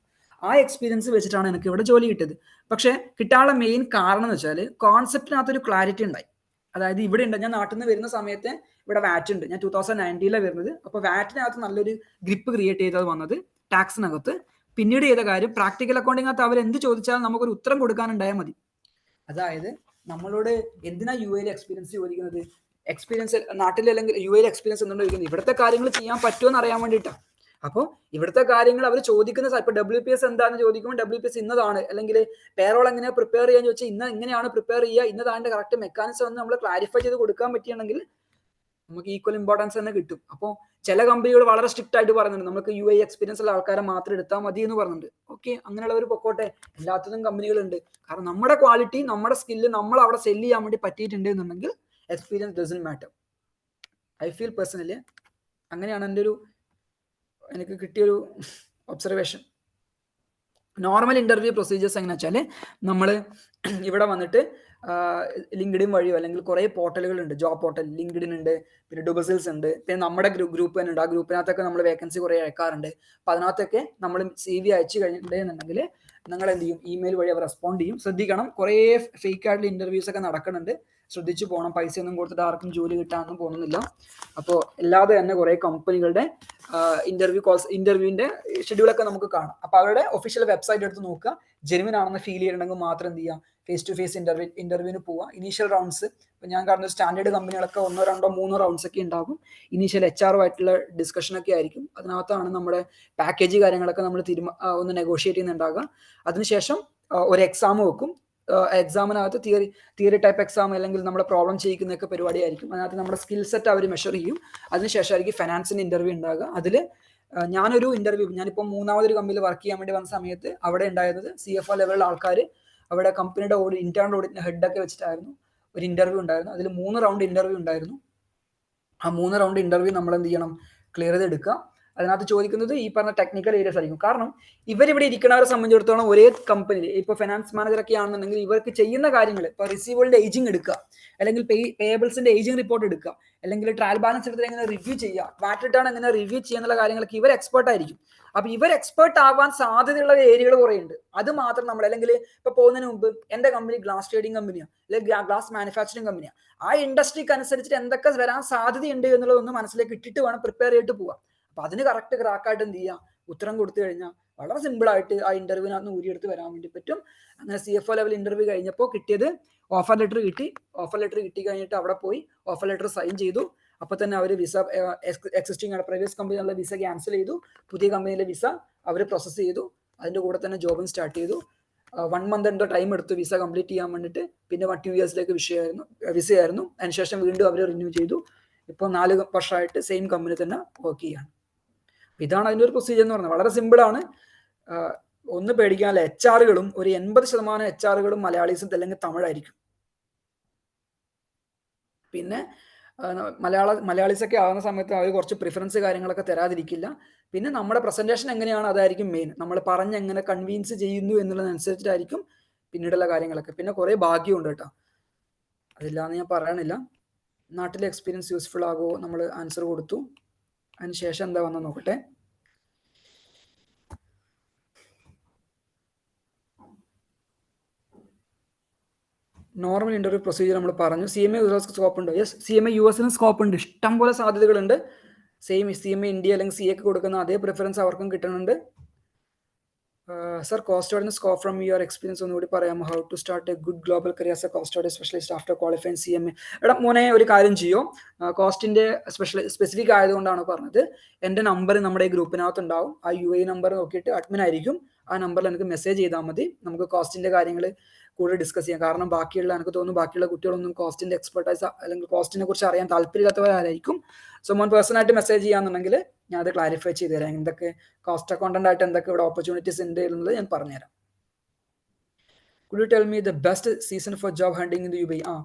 ആ എക്സ്പീരിയൻസ് വെച്ചിട്ടാണ് എനിക്ക് ഇവിടെ ജോലി കിട്ടിയത്. പക്ഷേ കിട്ടാനുള്ള മെയിൻ കാരണം എന്ന് വെച്ചാൽ കോൺസെപ്റ്റിനകത്തൊരു ക്ലാരിറ്റി ഉണ്ടായി. അതായത് ഇവിടെ ഉണ്ട്, ഞാൻ നാട്ടിൽ നിന്ന് വരുന്ന സമയത്ത് ഇവിടെ വാറ്റ് ഉണ്ട്. ഞാൻ 2019 വരുന്നത്. അപ്പോൾ വാറ്റിനകത്ത് നല്ലൊരു ഗ്രിപ്പ് ക്രിയേറ്റ് ചെയ്തത് വന്നത് ടാക്സിനകത്ത്. പിന്നീട് ചെയ്ത കാര്യം പ്രാക്ടിക്കൽ അക്കൗണ്ടിനകത്ത് അവർ എന്ത് ചോദിച്ചാലും നമുക്കൊരു ഉത്തരം കൊടുക്കാനുണ്ടായാൽ മതി. അതായത് നമ്മളോട് എന്തിനാ UAE എക്സ്പീരിയൻസ് ചോദിക്കുന്നത്? എക്സ്പീരിയൻസ് നാട്ടിൽ അല്ലെങ്കിൽ UAE എക്സ്പീരിയൻസ് എന്തുകൊണ്ട് ചോദിക്കുന്നത്? ഇവിടുത്തെ കാര്യങ്ങൾ ചെയ്യാൻ പറ്റുമോ എന്ന് അറിയാൻ വേണ്ടിയിട്ടാണ്. അപ്പോൾ ഇവിടുത്തെ കാര്യങ്ങൾ അവർ ചോദിക്കുന്ന ഇപ്പൊ WPS എന്താണെന്ന് ചോദിക്കുമ്പോൾ WPS ഇന്നതാണ്, അല്ലെങ്കിൽ പേറോൾ എങ്ങനെ പ്രിപ്പയർ ചെയ്യാന്ന് ചോദിച്ചാൽ ഇങ്ങനെയാണ് പ്രിപ്പയർ ചെയ്യുക, ഇന്നതാണ് കറക്റ്റ് മെക്കാനിസം എന്ന് നമ്മൾ ക്ലാരിഫൈ ചെയ്ത് കൊടുക്കാൻ പറ്റുകയാണെങ്കിൽ നമുക്ക് ഈക്വൽ ഇമ്പോർട്ടൻസ് തന്നെ കിട്ടും. അപ്പോൾ ചില കമ്പനികൾ വളരെ സ്ട്രിക്റ്റ് ആയിട്ട് പറയുന്നുണ്ട് നമുക്ക് UAE എക്സ്പീരിയൻസ് ഉള്ള ആൾക്കാരെ മാത്രം എടുത്താൽ മതി എന്ന് പറയുന്നുണ്ട്. ഓക്കെ, അങ്ങനെയുള്ളവർ പൊക്കോട്ടെ, എല്ലാത്തിനും കമ്പനികളുണ്ട്. കാരണം നമ്മുടെ ക്വാളിറ്റി, നമ്മുടെ സ്കില്ല് നമ്മൾ അവിടെ സെല് ചെയ്യാൻ വേണ്ടി പറ്റിയിട്ടുണ്ട് എന്നുണ്ടെങ്കിൽ experience doesn't matter. I feel personally അങ്ങനെയാണ് എനിക്ക് കിട്ടിയൊരു ഒബ്സർവേഷൻ. നോർമൽ ഇന്റർവ്യൂ പ്രൊസീജിയേഴ്സ് എങ്ങനെ വെച്ചാൽ നമ്മൾ ഇവിടെ വന്നിട്ട് ലിങ്ക്ഡിൻ വഴിയോ അല്ലെങ്കിൽ കുറേ പോർട്ടലുകളുണ്ട്, ജോബ് പോർട്ടൽ, ലിങ്ക്ഡിൻ ഉണ്ട്, പിന്നെ ഡുബസിൽസ് ഉണ്ട്, പിന്നെ നമ്മുടെ ഗ്രൂപ്പ് തന്നെ ഉണ്ട്. ആ ഗ്രൂപ്പിനകത്തൊക്കെ നമ്മൾ വേക്കൻസി കുറേ അയക്കാറുണ്ട്. അപ്പോൾ അതിനകത്തൊക്കെ നമ്മൾ CV അയച്ചു കഴിഞ്ഞിട്ടുണ്ടെന്നുണ്ടെങ്കിൽ നിങ്ങൾ എന്ത് ചെയ്യും, ഇമെയിൽ വഴി അവർ റെസ്പോണ്ട് ചെയ്യും. ശ്രദ്ധിക്കണം, കുറേ ഫേക്ക് ആയിട്ടുള്ള ഇന്റർവ്യൂസ് ഒക്കെ നടക്കുന്നുണ്ട്, ശ്രദ്ധിച്ചു പോകണം. പൈസ ഒന്നും കൊടുത്തിട്ട് ആർക്കും ജോലി കിട്ടാനൊന്നും പോകുന്നില്ല. അപ്പോൾ അല്ലാതെ തന്നെ കുറേ കമ്പനികളുടെ ഇന്റർവ്യൂവിന്റെ ഷെഡ്യൂളൊക്കെ നമുക്ക് കാണാം. അപ്പോൾ അവരുടെ ഒഫീഷ്യൽ വെബ്സൈറ്റ് എടുത്ത് നോക്കുക, ജെനുവിൻ ആണെന്ന് ഫീൽ ചെയ്യണമെങ്കിൽ മാത്രം എന്ത് ചെയ്യുക, ഫേസ് ടു ഫേസ് ഇന്റർവ്യൂവിന് പോവുക. ഇനീഷ്യൽ റൗണ്ട്സ്, ഇപ്പം ഞാൻ കാണുന്ന സ്റ്റാൻഡേർഡ് കമ്പനികളൊക്കെ 1, 2, 3 റൗണ്ട്സ് ഒക്കെ ഉണ്ടാകും. ഇനീഷ്യൽ HR ആയിട്ടുള്ള ഡിസ്കഷൻ ഒക്കെ ആയിരിക്കും. അതിനകത്താണ് നമ്മുടെ പാക്കേജ് കാര്യങ്ങളൊക്കെ നമ്മൾ ഒന്ന് നെഗോഷിയേറ്റ് ചെയ്യുന്നുണ്ടാകുക. അതിനുശേഷം ഒരു എക്സാം വെക്കും. എക്സാമിനകത്ത് തിയറി ടൈപ്പ് എക്സാം അല്ലെങ്കിൽ നമ്മുടെ പ്രോബ്ലം ചെയ്യിക്കുന്നൊക്കെ പരിപാടിയായിരിക്കും. അതിനകത്ത് നമ്മുടെ സ്കിൽ സെറ്റ് അവർ മെഷർ ചെയ്യും. അതിനുശേഷമായിരിക്കും ഫിനാൻസിന്റെ ഇന്റർവ്യൂ ഉണ്ടാകുക. അതിൽ ഞാനൊരു ഇന്റർവ്യൂ, ഞാനിപ്പോൾ 3ാമതൊരു കമ്പനിയിൽ വർക്ക് ചെയ്യാൻ വേണ്ടി വന്ന സമയത്ത് അവിടെ ഉണ്ടായിരുന്നത് CFO ലെവലിലുള്ള ആൾക്കാർ, അവിടെ കമ്പനിയുടെ ഇന്റേണൽ ഓഡിറ്റിന്റെ ഹെഡൊക്കെ വെച്ചിട്ടായിരുന്നു ഒരു ഇന്റർവ്യൂ ഉണ്ടായിരുന്നു. അതിൽ 3 റൗണ്ട് ഇന്റർവ്യൂ ഉണ്ടായിരുന്നു. ആ 3 റൗണ്ട് ഇന്റർവ്യൂ നമ്മൾ എന്ത് ചെയ്യണം, ക്ലിയർ ചെയ്തെടുക്കുക. അതിനകത്ത് ചോദിക്കുന്നത് ഈ പറഞ്ഞ ടെക്നിക്കൽ ഏരിയസ് ആയിരിക്കും. കാരണം ഇവരിവിടെ ഇരിക്കുന്നവരെ സംബന്ധിച്ചിടത്തോളം ഒരേ കമ്പനിയിൽ ഇപ്പോൾ ഫിനാൻസ് മാനേജർ ഒക്കെ ആണെന്നുണ്ടെങ്കിൽ ഇവർക്ക് ചെയ്യുന്ന കാര്യങ്ങൾ, ഇപ്പോൾ റിസീവബിളിന്റെ ഏജിങ് എടുക്കുക, അല്ലെങ്കിൽ പേയബിൾസിന്റെ ഏജിങ് റിപ്പോർട്ട് എടുക്കുക, അല്ലെങ്കിൽ ട്രയൽ ബാലൻസ് എടുത്തിട്ട് എങ്ങനെ റിവ്യൂ ചെയ്യുക, വാറ്റ് റിട്ടേൺ എങ്ങനെ റിവ്യൂ ചെയ്യുന്നുള്ള കാര്യങ്ങളൊക്കെ ഇവർ എക്സ്പേർട്ട് ആയിരിക്കും. അപ്പൊ ഇവർ എക്സ്പേർട്ട് ആവാൻ സാധ്യതയുള്ള ഏരിയകൾ കുറേ ഉണ്ട്. അത് മാത്രം നമ്മൾ, അല്ലെങ്കിൽ ഇപ്പൊ പോകുന്നതിന് മുമ്പ് എന്റെ കമ്പനി ഗ്ലാസ് ട്രേഡിംഗ് കമ്പനിയാണ്, അല്ലെങ്കിൽ ഗ്ലാസ് മാനുഫാക്ചറിംഗ് കമ്പനിയാണ്, ആ ഇൻഡസ്ട്രിക്ക് അനുസരിച്ചിട്ട് എന്തൊക്കെ വരാൻ സാധ്യതയുണ്ട് എന്നുള്ളതൊന്ന് മനസ്സിലേക്ക് ഇട്ടിട്ട് വേണം പ്രിപ്പയർ ചെയ്തിട്ട് പോവാം. അപ്പൊ അതിന് കറക്റ്റ് ക്രാക്കായിട്ട് എന്ത് ചെയ്യുക, ഉത്തരം കൊടുത്തു കഴിഞ്ഞാൽ വളരെ സിമ്പിൾ ആയിട്ട് ആ ഇന്റർവ്യൂവിനകത്ത് ഊരിയെടുത്ത് വരാൻ വേണ്ടി പറ്റും. അങ്ങനെ CFO ലെവൽ ഇന്റർവ്യൂ കഴിഞ്ഞപ്പോൾ കിട്ടിയത് ഓഫർ ലെറ്റർ കിട്ടി. ഓഫർ ലെറ്റർ കിട്ടി കഴിഞ്ഞിട്ട് അവിടെ പോയി ഓഫർ ലെറ്റർ സൈൻ ചെയ്തു. അപ്പൊ തന്നെ അവർ വിസ, എക്സിസ്റ്റിംഗ് പ്രീവിയസ് കമ്പനിയിലുള്ള വിസ ക്യാൻസൽ ചെയ്തു, പുതിയ കമ്പനിയിലെ വിസ അവർ പ്രോസസ്സ് ചെയ്തു. അതിന്റെ കൂടെ തന്നെ ജോബും സ്റ്റാർട്ട് ചെയ്തു. 1 മന്ത് എന്തോ ടൈം എടുത്തു വിസ കംപ്ലീറ്റ് ചെയ്യാൻ വേണ്ടിയിട്ട്. പിന്നെ 2 ഇയേഴ്സിലേക്ക് വിസയായിരുന്നു. അതിനുശേഷം വീണ്ടും അവർ റിന്യൂ ചെയ്തു. ഇപ്പോൾ 4 വർഷമായിട്ട് സെയിം കമ്പനി തന്നെ വർക്ക് ചെയ്യാണ്. ഇതാണ് അതിൻ്റെ ഒരു പ്രൊസീജിയർ എന്ന് പറയുന്നത്. വളരെ സിമ്പിൾ ആണ്, ഒന്ന് പേടിക്കാനല്ല. HR-കളും ഒരു 80% HR-കളും മലയാളീസും അല്ലെങ്കിൽ തമിഴായിരിക്കും. പിന്നെ മലയാളീസ് ഒക്കെ ആവുന്ന സമയത്ത് അവർ കുറച്ച് പ്രിഫറൻസ് കാര്യങ്ങളൊക്കെ തരാതിരിക്കില്ല. പിന്നെ നമ്മുടെ പ്രസന്റേഷൻ എങ്ങനെയാണ് അതായിരിക്കും മെയിൻ. നമ്മൾ പറഞ്ഞ് എങ്ങനെ കൺവിൻസ് ചെയ്യുന്നു എന്നുള്ളതനുസരിച്ചിട്ടായിരിക്കും പിന്നീടുള്ള കാര്യങ്ങളൊക്കെ. പിന്നെ കുറേ ഭാഗ്യമുണ്ട് കേട്ടോ, അതില്ലാന്ന് ഞാൻ പറയണില്ല. നാട്ടിലെ എക്സ്പീരിയൻസ് യൂസ്ഫുൾ ആകുമോ, നമ്മൾ ആൻസർ കൊടുത്തു. അതിനുശേഷം എന്താ വന്ന് നോക്കട്ടെ. നോർമൽ ഇന്റർവ്യൂ പ്രൊസീജിയർ നമ്മൾ പറഞ്ഞു. CMA US സ്കോപ്പ് ഉണ്ട്. യെസ്, CMA US സ്കോപ്പ് ഉണ്ട്, ഇഷ്ടം പോലെ സാധ്യതകളുണ്ട്. സെയിം CMA ഇന്ത്യ അല്ലെങ്കിൽ CA കൊടുക്കുന്ന അതേ പ്രിഫറൻസ് അവർക്കും കിട്ടുന്നുണ്ട്. സർ, കോസ്റ്റ് ഓഡിറ്റിന് സ്കോപ്പ് ഫ്രം യുവർ എക്സ്പീരിയൻസ് ഒന്നുകൂടി പറയാമോ? How to start a good global career as a cost audit specialist after qualifying CMA? എടാ മോനെ, ഒരു കാര്യം ചെയ്യോ, കോസ്റ്റിന്റെ സ്പെസിഫിക് ആയതുകൊണ്ടാണ് പറഞ്ഞത്. എൻ്റെ നമ്പർ നമ്മുടെ ഈ ഗ്രൂപ്പിനകത്ത് ഉണ്ടാവും. ആ UAE നമ്പർ നോക്കിയിട്ട് അഡ്മിൻ ആയിരിക്കും, ആ നമ്പറിൽ എനിക്ക് മെസ്സേജ് ചെയ്താൽ മതി. നമുക്ക് കോസ്റ്റിന്റെ കാര്യങ്ങൾ കൂടുതൽ ഡിസ്കസ് ചെയ്യാം. കാരണം എനിക്ക് തോന്നുന്നു ബാക്കിയുള്ള കുട്ടികളൊന്നും കോസ്റ്റിന്റെ എക്സ്പെർട്ടൈസ് അല്ലെങ്കിൽ കോസ്റ്റിനെ കുറിച്ച് അറിയാൻ താല്പര്യമില്ലാത്തവരായിരിക്കും. സോ മോൻ പേഴ്സണലായിട്ട് മെസ്സേജ് ചെയ്യാന്നുണ്ടെങ്കിൽ ഞാൻ അത് ക്ലാരിഫൈ ചെയ്ത് തരാം. എന്തൊക്കെ കോസ്റ്റ് അക്കൗണ്ടന്റ് ആയിട്ട് എന്തൊക്കെ ഇവിടെ ഓപ്പർച്യൂണിറ്റീസ് ഉണ്ട് എന്നുള്ളത് ഞാൻ പറഞ്ഞുതരാം. Could you tell me the best season for job hunting in the UAE?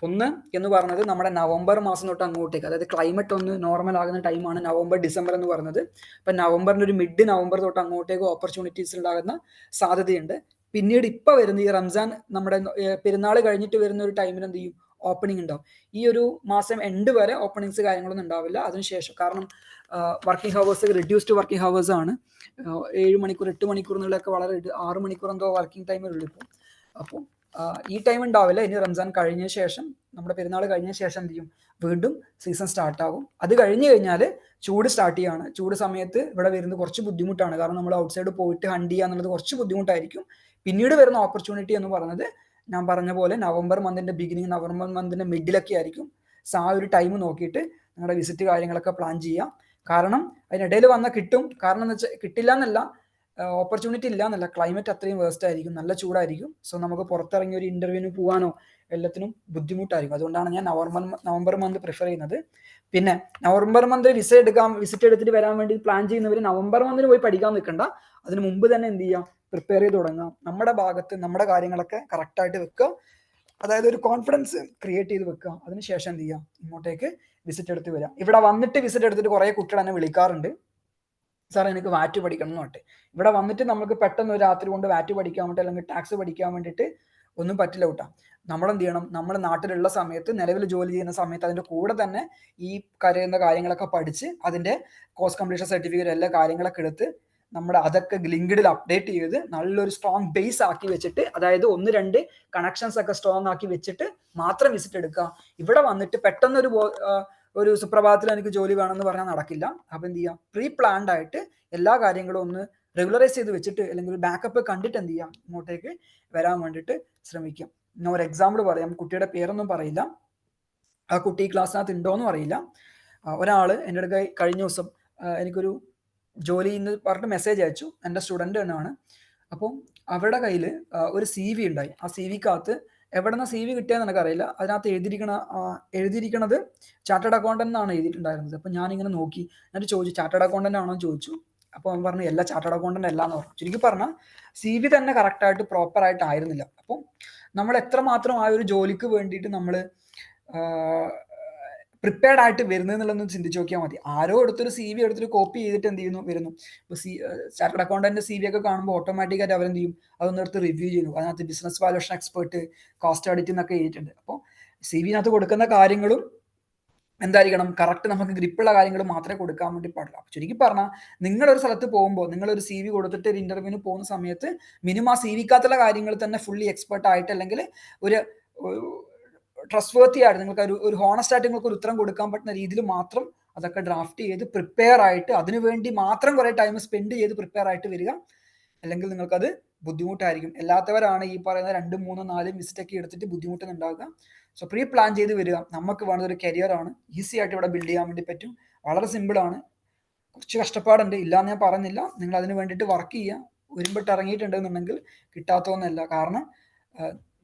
ഒന്ന് എന്ന് പറഞ്ഞത് നമ്മുടെ നവംബർ മാസം തൊട്ട് അങ്ങോട്ടേക്ക്, അതായത് ക്ലൈമറ്റ് ഒന്ന് നോർമൽ ആകുന്ന ടൈമാണ് നവംബർ ഡിസംബർ എന്ന് പറഞ്ഞത്. അപ്പം നവംബറിന്റെ ഒരു മിഡ് നവംബർ തൊട്ട് അങ്ങോട്ടേക്ക് ഓപ്പർച്യൂണിറ്റീസ് ഉണ്ടാകുന്ന സാധ്യതയുണ്ട്. പിന്നീട് ഇപ്പൊ വരുന്ന ഈ റംസാൻ, നമ്മുടെ പെരുന്നാൾ കഴിഞ്ഞിട്ട് വരുന്ന ഒരു ടൈമിൽ എന്ത് ചെയ്യും, ഓപ്പണിംഗ് ഉണ്ടാവും. ഈ ഒരു മാസം എൻഡ് വരെ ഓപ്പണിങ്സ് കാര്യങ്ങളൊന്നും ഉണ്ടാവില്ല. അതിനുശേഷം, കാരണം working hours reduced working hours ആണ്. 7 മണിക്കൂർ 8 മണിക്കൂർ എന്നുള്ളതൊക്കെ വളരെ 6 മണിക്കൂർ എന്തോ വർക്കിംഗ് ടൈമേ ഉള്ളൂ ഇപ്പോൾ. അപ്പോൾ ഈ ടൈം ഉണ്ടാവില്ല. ഇനി റംസാൻ കഴിഞ്ഞ ശേഷം, നമ്മുടെ പെരുന്നാൾ കഴിഞ്ഞ ശേഷം എന്ത് ചെയ്യും, വീണ്ടും സീസൺ സ്റ്റാർട്ട് ആകും. അത് കഴിഞ്ഞ് കഴിഞ്ഞാൽ ചൂട് സ്റ്റാർട്ട് ചെയ്യാണ്. ചൂട് സമയത്ത് ഇവിടെ വരുന്നത് കുറച്ച് ബുദ്ധിമുട്ടാണ്. കാരണം നമ്മൾ ഔട്ട്സൈഡ് പോയിട്ട് ഹണ്ട് ചെയ്യുക എന്നുള്ളത് കുറച്ച് ബുദ്ധിമുട്ടായിരിക്കും. പിന്നീട് വരുന്ന ഓപ്പർച്യൂണിറ്റി എന്ന് പറയുന്നത് ഞാൻ പറഞ്ഞ പോലെ നവംബർ മന്തിന്റെ ബിഗിനിങ്, നവംബർ മന്തിന്റെ മിഡിലൊക്കെ ആയിരിക്കും. സോ ആ ഒരു ടൈം നോക്കിയിട്ട് നിങ്ങളുടെ വിസിറ്റ് കാര്യങ്ങളൊക്കെ പ്ലാൻ ചെയ്യാം. കാരണം അതിനിടയിൽ വന്നാൽ കിട്ടും. കാരണം എന്ന് വെച്ചാൽ കിട്ടില്ല എന്നല്ല, ഓപ്പർച്യൂണിറ്റി ഇല്ല എന്നല്ല, ക്ലൈമറ്റ് അത്രയും വേസ്റ്റ് ആയിരിക്കും, നല്ല ചൂടായിരിക്കും. സോ നമുക്ക് പുറത്തിറങ്ങി ഒരു ഇന്റർവ്യൂവിന് പോകാനോ എല്ലാത്തിനും ബുദ്ധിമുട്ടായിരിക്കും. അതുകൊണ്ടാണ് ഞാൻ നവംബർ മന്ത് പ്രിഫർ ചെയ്യുന്നത്. പിന്നെ നവംബർ മന്ത് വിസിറ്റ് എടുത്തിട്ട് വരാൻ വേണ്ടി പ്ലാൻ ചെയ്യുന്നവർ നവംബർ മന്തിന് പോയി പഠിക്കാൻ നിൽക്കണ്ട. അതിന് മുമ്പ് തന്നെ എന്ത് ചെയ്യാം, പ്രിപ്പയർ ചെയ്ത് തുടങ്ങാം. നമ്മുടെ ഭാഗത്ത് നമ്മുടെ കാര്യങ്ങളൊക്കെ കറക്റ്റായിട്ട് വെക്കുക, അതായത് ഒരു കോൺഫിഡൻസ് ക്രിയേറ്റ് ചെയ്ത് വെക്കുക. അതിനുശേഷം എന്ത് ചെയ്യാം, ഇങ്ങോട്ടേക്ക് വിസിറ്റ് എടുത്ത് വരാം. ഇവിടെ വന്നിട്ട് വിസിറ്റ് എടുത്തിട്ട് കുറേ കുട്ടികൾ എന്നെ വിളിക്കാറുണ്ട്, സാർ എനിക്ക് വാറ്റ് പഠിക്കണം എന്ന് പറഞ്ഞിട്ട്. ഇവിടെ വന്നിട്ട് നമുക്ക് പെട്ടെന്ന് ഒരു രാത്രി കൊണ്ട് വാറ്റ് പഠിക്കാൻ വേണ്ടി അല്ലെങ്കിൽ ടാക്സ് പഠിക്കാൻ വേണ്ടിയിട്ട് ഒന്നും പറ്റില്ല കൂട്ടാ. നമ്മൾ എന്ത് ചെയ്യണം, നമ്മൾ നാട്ടിലുള്ള സമയത്ത് നിലവിൽ ജോലി ചെയ്യുന്ന സമയത്ത് അതിൻ്റെ കൂടെ തന്നെ ഈ കരയുന്ന കാര്യങ്ങളൊക്കെ പഠിച്ച് അതിൻ്റെ കോഴ്സ് കംപ്ലീഷൻ സർട്ടിഫിക്കറ്റ് എല്ലാ കാര്യങ്ങളൊക്കെ എടുത്ത് നമ്മുടെ അതൊക്കെ ലിങ്ക്ഡിൽ അപ്ഡേറ്റ് ചെയ്ത് നല്ലൊരു സ്ട്രോങ് ബേസ് ആക്കി വെച്ചിട്ട്, അതായത് 1-2 കണക്ഷൻസ് ഒക്കെ സ്ട്രോങ് ആക്കി വെച്ചിട്ട് മാത്രം വിസിറ്റ് എടുക്കുക. ഇവിടെ വന്നിട്ട് പെട്ടെന്നൊരു ഒരു സുപ്രഭാതത്തിൽ എനിക്ക് ജോലി വേണമെന്ന് പറഞ്ഞാൽ നടക്കില്ല. അപ്പം എന്ത് ചെയ്യുക, പ്രീ പ്ലാൻഡ് ആയിട്ട് എല്ലാ കാര്യങ്ങളും ഒന്ന് റെഗുലറൈസ് ചെയ്ത് വെച്ചിട്ട് അല്ലെങ്കിൽ ഒരു ബാക്കപ്പ് കണ്ടിട്ട് എന്ത് ചെയ്യാം, ഇങ്ങോട്ടേക്ക് വരാൻ വേണ്ടിയിട്ട് ശ്രമിക്കാം. ഞാൻ ഒരു എക്സാമ്പിൾ പറയാം, കുട്ടിയുടെ പേരൊന്നും പറയില്ല, ആ കുട്ടി ക്ലാസ്സിനകത്ത് ഉണ്ടോയെന്നും അറിയില്ല. ഒരാൾ എൻ്റെ അടുത്ത് കഴിഞ്ഞ ദിവസം എനിക്കൊരു ജോലി എന്ന് പറഞ്ഞിട്ട് മെസ്സേജ് അയച്ചു. എൻ്റെ സ്റ്റുഡൻ്റ് തന്നെയാണ്. അപ്പം അവരുടെ കയ്യിൽ ഒരു CV ഉണ്ടായി. ആ CVക്കകത്ത് എവിടെ നിന്ന് CV കിട്ടിയെന്ന് എനിക്കറിയില്ല. അതിനകത്ത് എഴുതിയിരിക്കണത് ചാർട്ടേഡ് അക്കൗണ്ടൻ്റ് എന്നാണ് എഴുതിയിട്ടുണ്ടായിരുന്നത്. അപ്പം ഞാനിങ്ങനെ നോക്കി, എന്നിട്ട് ചോദിച്ചു ചാർട്ടേഡ് അക്കൗണ്ടൻ്റ് ആണോ എന്ന് ചോദിച്ചു. അപ്പോൾ അവൻ പറഞ്ഞു എല്ലാ ചാർട്ടേഡ് അക്കൗണ്ടൻ്റ് അല്ല എന്ന് പറഞ്ഞു. ചുരുക്കി പറഞ്ഞാൽ CV തന്നെ കറക്റ്റായിട്ട് പ്രോപ്പറായിട്ട് ആയിരുന്നില്ല. അപ്പം നമ്മൾ എത്രമാത്രം ആ ഒരു ജോലിക്ക് വേണ്ടിയിട്ട് നമ്മൾ പ്രിപ്പയർഡ് ആയിട്ട് വരുന്നതെന്നുള്ളതൊന്ന് ചിന്തിച്ച് നോക്കിയാൽ മതി. ആരോ എടുത്തൊരു CV എടുത്തൊരു കോപ്പി ചെയ്തിട്ട് എന്ത് ചെയ്യുന്നു വരുന്നു. ഇപ്പോൾ ചാർട്ടേഡ് അക്കൗണ്ടന്റ് CV ഒക്കെ കാണുമ്പോൾ ഓട്ടോമാറ്റിക്കായിട്ട് അവരെന്ത് ചെയ്യും, അതൊന്നും എടുത്ത് റിവ്യൂ ചെയ്യുന്നു. അതിനകത്ത് business valuation expert, cost audit എന്നൊക്കെ എഴുതിയിട്ടുണ്ട്. അപ്പോൾ CVനകത്ത് കൊടുക്കുന്ന കാര്യങ്ങളും എന്തായിരിക്കണം, കറക്റ്റ് നമുക്ക് ഗ്രിപ്പുള്ള കാര്യങ്ങൾ മാത്രമേ കൊടുക്കാൻ വേണ്ടി പാടില്ല. ചുരുക്കി പറഞ്ഞാൽ നിങ്ങളൊരു സ്ഥലത്ത് പോകുമ്പോൾ നിങ്ങളൊരു CV കൊടുത്തിട്ട് ഒരു ഇന്റർവ്യൂവിന് പോകുന്ന സമയത്ത് മിനിമം ആ CVക്കകത്തുള്ള കാര്യങ്ങൾ തന്നെ ഫുള്ളി എക്സ്പെർട്ട് ആയിട്ട് അല്ലെങ്കിൽ ഒരു ട്രസ്റ്റ് വർത്തി ആയിട്ട് നിങ്ങൾക്ക് ഒരു ഹോണസ്റ്റ് ആയിട്ട് നിങ്ങൾക്ക് ഒരു ഉത്തരം കൊടുക്കാൻ പറ്റുന്ന രീതിയിൽ മാത്രം അതൊക്കെ ഡ്രാഫ്റ്റ് ചെയ്ത് പ്രിപ്പയർ ആയിട്ട് അതിനുവേണ്ടി മാത്രം കുറെ ടൈം സ്പെൻഡ് ചെയ്ത് പ്രിപ്പയർ ആയിട്ട് വരിക. അല്ലെങ്കിൽ നിങ്ങൾക്കത് ബുദ്ധിമുട്ടായിരിക്കും. അല്ലാത്തവരാണ് ഈ പറയുന്ന 2, 3, 4 മിസ്റ്റേക്ക് എടുത്തിട്ട് ബുദ്ധിമുട്ടുന്നുണ്ടാവുക. സോ പ്രീ പ്ലാൻ ചെയ്ത് വരിക. നമുക്ക് വേണ്ടത് ഒരു കരിയറാണ്, ഈസി ആയിട്ട് ഇവിടെ ബിൽഡ് ചെയ്യാൻ വേണ്ടി പറ്റും. വളരെ സിമ്പിളാണ്. കുറച്ച് കഷ്ടപ്പാടുണ്ട്, ഇല്ലാന്ന് ഞാൻ പറയുന്നില്ല. നിങ്ങൾ അതിന് വേണ്ടിയിട്ട് വർക്ക് ചെയ്യുക. ഒരുമ്പിട്ട് ഇറങ്ങിയിട്ടുണ്ടെന്നുണ്ടെങ്കിൽ കിട്ടാത്തതൊന്നുമല്ല. കാരണം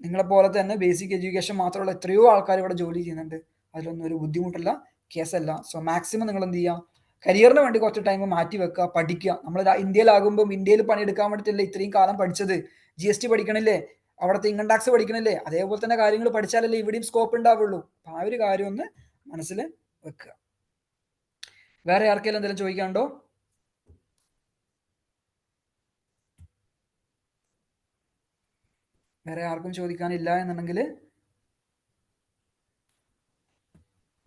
നിങ്ങളെപ്പോലെ തന്നെ ബേസിക് എഡ്യൂക്കേഷൻ മാത്രമുള്ള എത്രയോ ആൾക്കാർ ഇവിടെ ജോലി ചെയ്യുന്നുണ്ട്. അതിലൊന്നും ഒരു ബുദ്ധിമുട്ടുള്ള കേസല്ല. സോ മാക്സിമം നിങ്ങൾ എന്ത് ചെയ്യുക, കരിയറിന് വേണ്ടി കുറച്ച് ടൈം മാറ്റി വെക്കുക, പഠിക്കുക. നമ്മൾ ഇന്ത്യയിലാകുമ്പോൾ ഇന്ത്യയിൽ പണിയെടുക്കാൻ വേണ്ടിയിട്ടല്ലേ ഇത്രയും കാലം പഠിച്ചത്. GST പഠിക്കണില്ലേ, അവിടുത്തെ ഇൻകം ടാക്സ് പഠിക്കണില്ലേ, അതേപോലെ തന്നെ കാര്യങ്ങൾ പഠിച്ചാലല്ലേ ഇവിടെയും സ്കോപ്പ് ഉണ്ടാവുള്ളൂ. ആ ഒരു കാര്യം ഒന്ന് മനസ്സിൽ വെക്കുക. വേറെ ആർക്കെങ്കിലും എന്തെങ്കിലും ചോദിക്കാനുണ്ടോ? വേറെ ആർക്കും ചോദിക്കാനില്ല എന്നുണ്ടെങ്കിൽ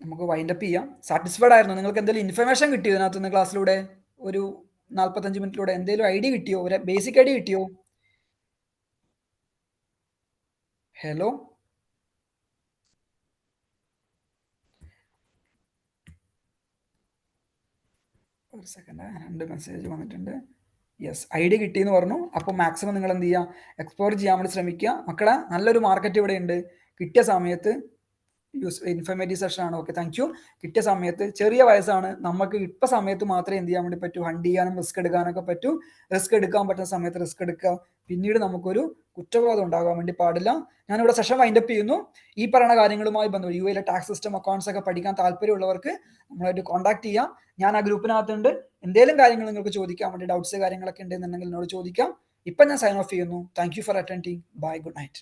നമുക്ക് വൈൻഡപ്പ് ചെയ്യാം. സാറ്റിസ്ഫൈഡ് ആയിരുന്നു? നിങ്ങൾക്ക് എന്തെങ്കിലും ഇൻഫർമേഷൻ കിട്ടിയോ ഇതിനകത്തുനിന്ന് ക്ലാസ്സിലൂടെ? ഒരു 45 മിനിറ്റിലൂടെ എന്തെങ്കിലും ഐഡിയ കിട്ടിയോ? ഒരു ബേസിക് ഐഡിയ കിട്ടിയോ? ഹലോ, ഒരു സെക്കൻഡ്, 2 മെസ്സേജ് വന്നിട്ടുണ്ട്. യെസ്, ഐഡിയ കിട്ടിയെന്ന് പറഞ്ഞു. അപ്പോൾ മാക്സിമം നിങ്ങൾ എന്ത് ചെയ്യുക, എക്സ്പ്ലോർ ചെയ്യാൻ വേണ്ടി ശ്രമിക്കുക. മക്കളെ നല്ലൊരു മാർക്കറ്റ് ഇവിടെ ഉണ്ട്. കിട്ടിയ സമയത്ത് ഇൻഫർമേറ്റീവ് സെഷൻ ആണ്. Okay, thank you. കിട്ടിയ സമയത്ത്, ചെറിയ വയസ്സാണ്, നമുക്ക് ഇപ്പം സമയത്ത് മാത്രമേ എന്ത് ചെയ്യാൻ വേണ്ടി പറ്റൂ, ഹണ്ട് ചെയ്യാനും റിസ്ക് എടുക്കാനൊക്കെ പറ്റൂ. റിസ്ക് എടുക്കാൻ പറ്റുന്ന സമയത്ത് റിസ്ക് എടുക്കുക. പിന്നീട് നമുക്കൊരു കുറ്റബോധം ഉണ്ടാകാൻ വേണ്ടി പാടില്ല. ഞാനിവിടെ സെഷൻ വൈൻഡപ്പ് ചെയ്യുന്നു. ഈ പറയുന്ന കാര്യങ്ങളുമായി ബന്ധപ്പെട്ട് UAE ടാക്സ് സിസ്റ്റം, അക്കൗണ്ട്സ് ഒക്കെ പഠിക്കാൻ താല്പര്യമുള്ളവർക്ക് നമ്മളായിട്ട് കോൺടാക്ട് ചെയ്യാം. ഞാൻ ആ ഗ്രൂപ്പിനകത്തുണ്ട്. എന്തെങ്കിലും കാര്യങ്ങൾ നിങ്ങൾക്ക് ചോദിക്കാൻ വേണ്ടി, ഡൗട്ട്സ് കാര്യങ്ങളൊക്കെ ഉണ്ടെന്നുണ്ടെങ്കിൽ എന്നോട് ചോദിക്കാം. ഇപ്പം ഞാൻ സൈൻ ഓഫ് ചെയ്യുന്നു. Thank you for attending. Bye, good night.